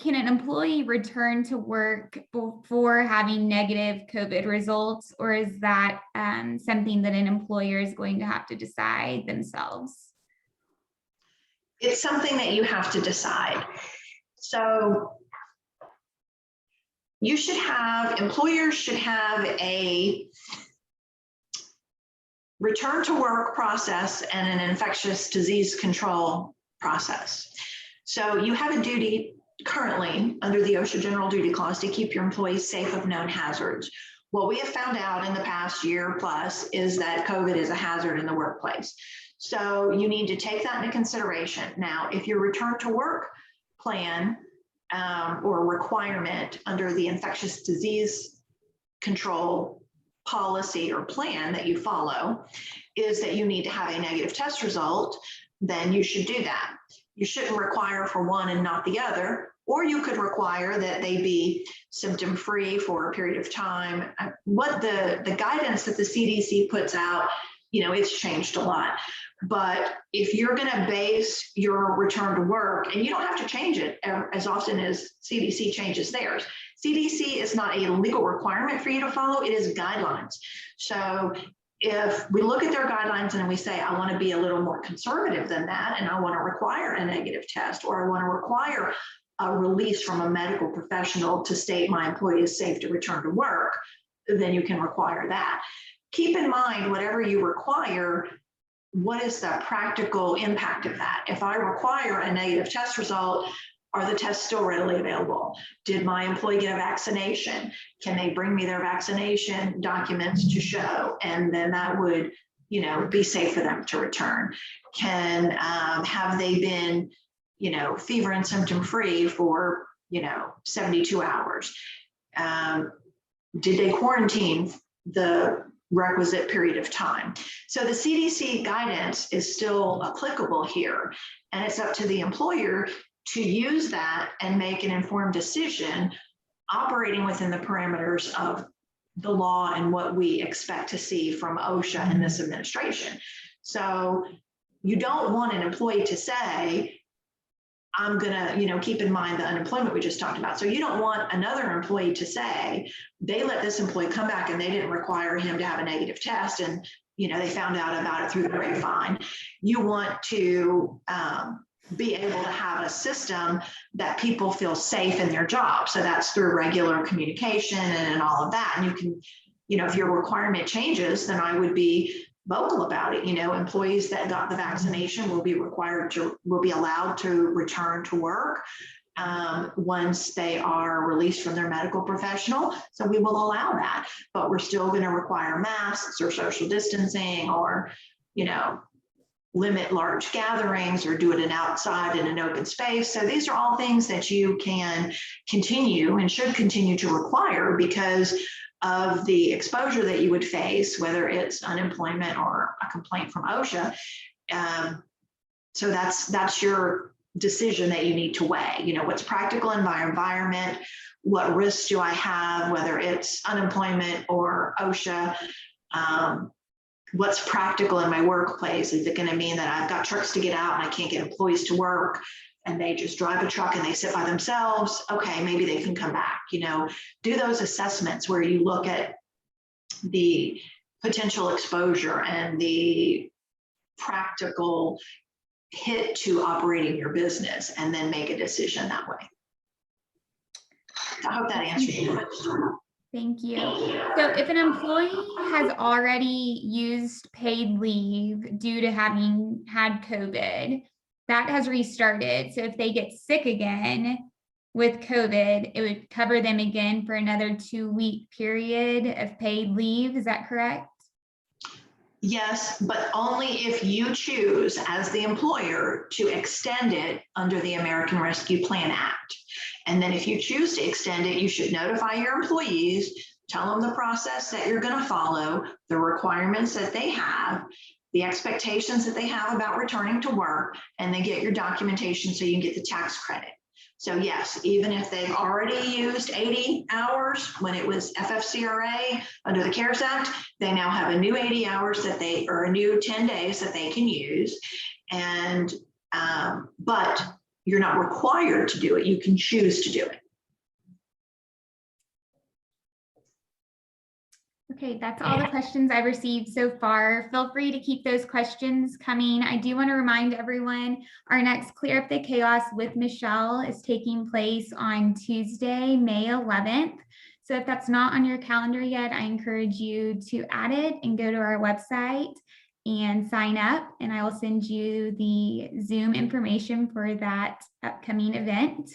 can an employee return to work before having negative COVID results, or is that something that an employer is going to have to decide themselves? It's something that you have to decide. So you should have, employers should have a return to work process and an infectious disease control process. So you have a duty currently under the OSHA General Duty Clause to keep your employees safe of known hazards. What we have found out in the past year plus is that COVID is a hazard in the workplace. So you need to take that into consideration. Now, if your return to work plan or requirement under the infectious disease control policy or plan that you follow is that you need to have a negative test result, then you should do that. You shouldn't require for one and not the other, or you could require that they be symptom-free for a period of time. What the guidance that the CDC puts out, you know, it's changed a lot. But if you're going to base your return to work, and you don't have to change it as often as CDC changes theirs. CDC is not a legal requirement for you to follow, it is guidelines. So if we look at their guidelines and we say, I want to be a little more conservative than that, and I want to require a negative test, or I want to require a release from a medical professional to state my employee is safe to return to work, then you can require that. Keep in mind, whatever you require, what is the practical impact of that? If I require a negative test result, are the tests still readily available? Did my employee get a vaccination? Can they bring me their vaccination documents to show? And then that would, you know, be safe for them to return. Can have they been, you know, fever and symptom free for, you know, 72 hours? Did they quarantine the requisite period of time. So the CDC guidance is still applicable here, and it's up to the employer to use that and make an informed decision operating within the parameters of the law and what we expect to see from OSHA and this administration. So you don't want an employee to say, I'm gonna, keep in mind the unemployment we just talked about. So you don't want another employee to say, they let this employee come back and they didn't require him to have a negative test and, they found out about it through the grapevine. You want to be able to have a system that people feel safe in their job. So that's through regular communication and all of that. And you can, if your requirement changes, then I would be vocal about it. Employees that got the vaccination will be allowed to return to work once they are released from their medical professional. So we will allow that, but we're still going to require masks or social distancing or, limit large gatherings or do it outside in an open space. So these are all things that you can continue and should continue to require because of the exposure that you would face, whether it's unemployment or a complaint from OSHA. So that's your decision that you need to weigh. What's practical in my environment? What risks do I have, whether it's unemployment or OSHA? What's practical in my workplace? Is it going to mean that I've got trucks to get out and I can't get employees to work and they just drive a truck and they sit by themselves? Okay, maybe they can come back. Do those assessments where you look at the potential exposure and the practical hit to operating your business and then make a decision that way. I hope that answers your question. Thank you. So if an employee has already used paid leave due to having had COVID, that has restarted. So if they get sick again with COVID, it would cover them again for another 2-week period of paid leave. Is that correct? Yes, but only if you choose as the employer to extend it under the American Rescue Plan Act. And then if you choose to extend it, you should notify your employees, tell them the process that you're going to follow, the requirements that they have, the expectations that they have about returning to work, and then get your documentation so you can get the tax credit. So yes, even if they've already used 80 hours when it was FFCRA under the CARES Act, they now have a new 80 hours or a new 10 days that they can use. And, but you're not required to do it. You can choose to do it. Okay, that's all the questions I've received so far. Feel free to keep those questions coming. I do want to remind everyone our next Clear Up the Chaos with Michelle is taking place on Tuesday, May 11th. So if that's not on your calendar yet, I encourage you to add it and go to our website and sign up, and I will send you the Zoom information for that upcoming event.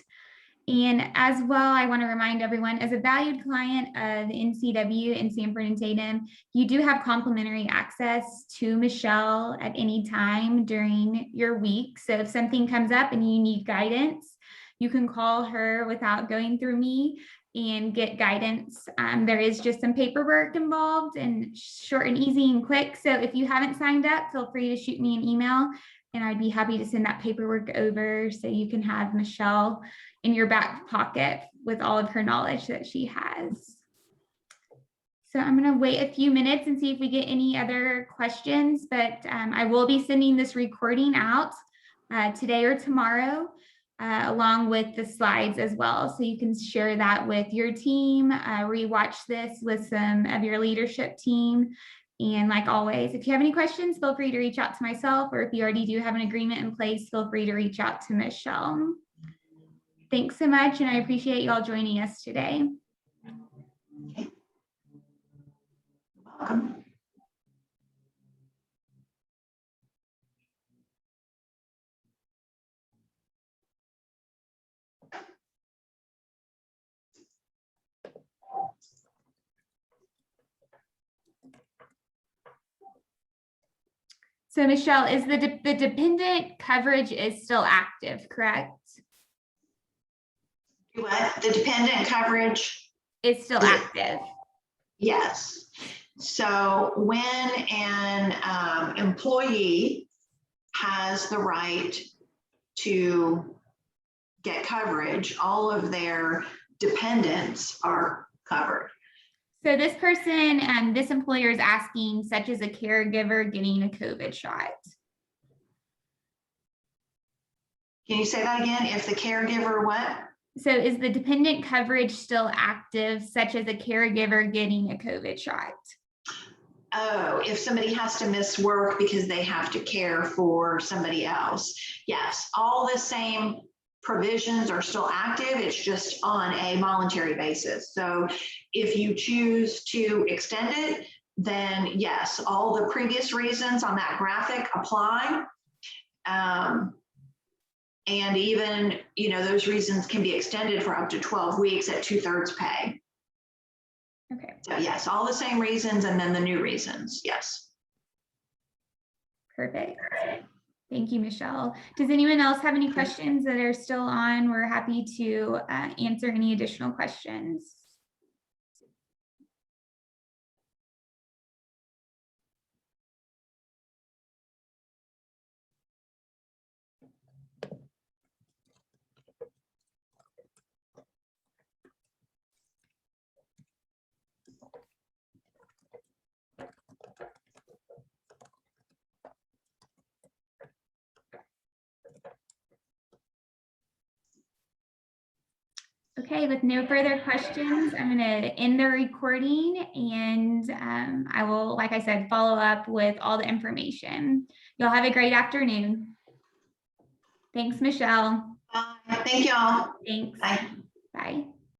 And as well, I want to remind everyone, as a valued client of NCW in Sanford and Tatum, you do have complimentary access to Michelle at any time during your week. So if something comes up and you need guidance, you can call her without going through me and get guidance. There is just some paperwork involved and short and easy and quick. So if you haven't signed up, feel free to shoot me an email and I'd be happy to send that paperwork over so you can have Michelle in your back pocket with all of her knowledge that she has. So I'm going to wait a few minutes and see if we get any other questions, but I will be sending this recording out today or tomorrow, along with the slides as well. So you can share that with your team, rewatch this with some of your leadership team. And like always, if you have any questions, feel free to reach out to myself, or if you already do have an agreement in place, feel free to reach out to Michelle. Thanks so much, and I appreciate you all joining us today. Okay. Welcome. So Michelle, is the dependent coverage is still active, correct? What? The dependent coverage is still active. Yes. So when an employee has the right to get coverage, all of their dependents are covered. So this person, this employer is asking, such as a caregiver getting a COVID shot. Can you say that again? If the caregiver what? So is the dependent coverage still active, such as a caregiver getting a COVID shot? Oh, if somebody has to miss work because they have to care for somebody else. Yes, all the same provisions are still active. It's just on a voluntary basis. So if you choose to extend it, then yes, all the previous reasons on that graphic apply. And even, those reasons can be extended for up to 12 weeks at 2/3 pay. Okay. So yes, all the same reasons and then the new reasons, yes. Perfect. Thank you, Michelle. Does anyone else have any questions that are still on? We're happy to answer any additional questions. Okay, with no further questions, I'm going to end the recording, and I will, like I said, follow up with all the information. Y'all have a great afternoon. Thanks, Michelle. Thank y'all. Thanks. Bye. Bye.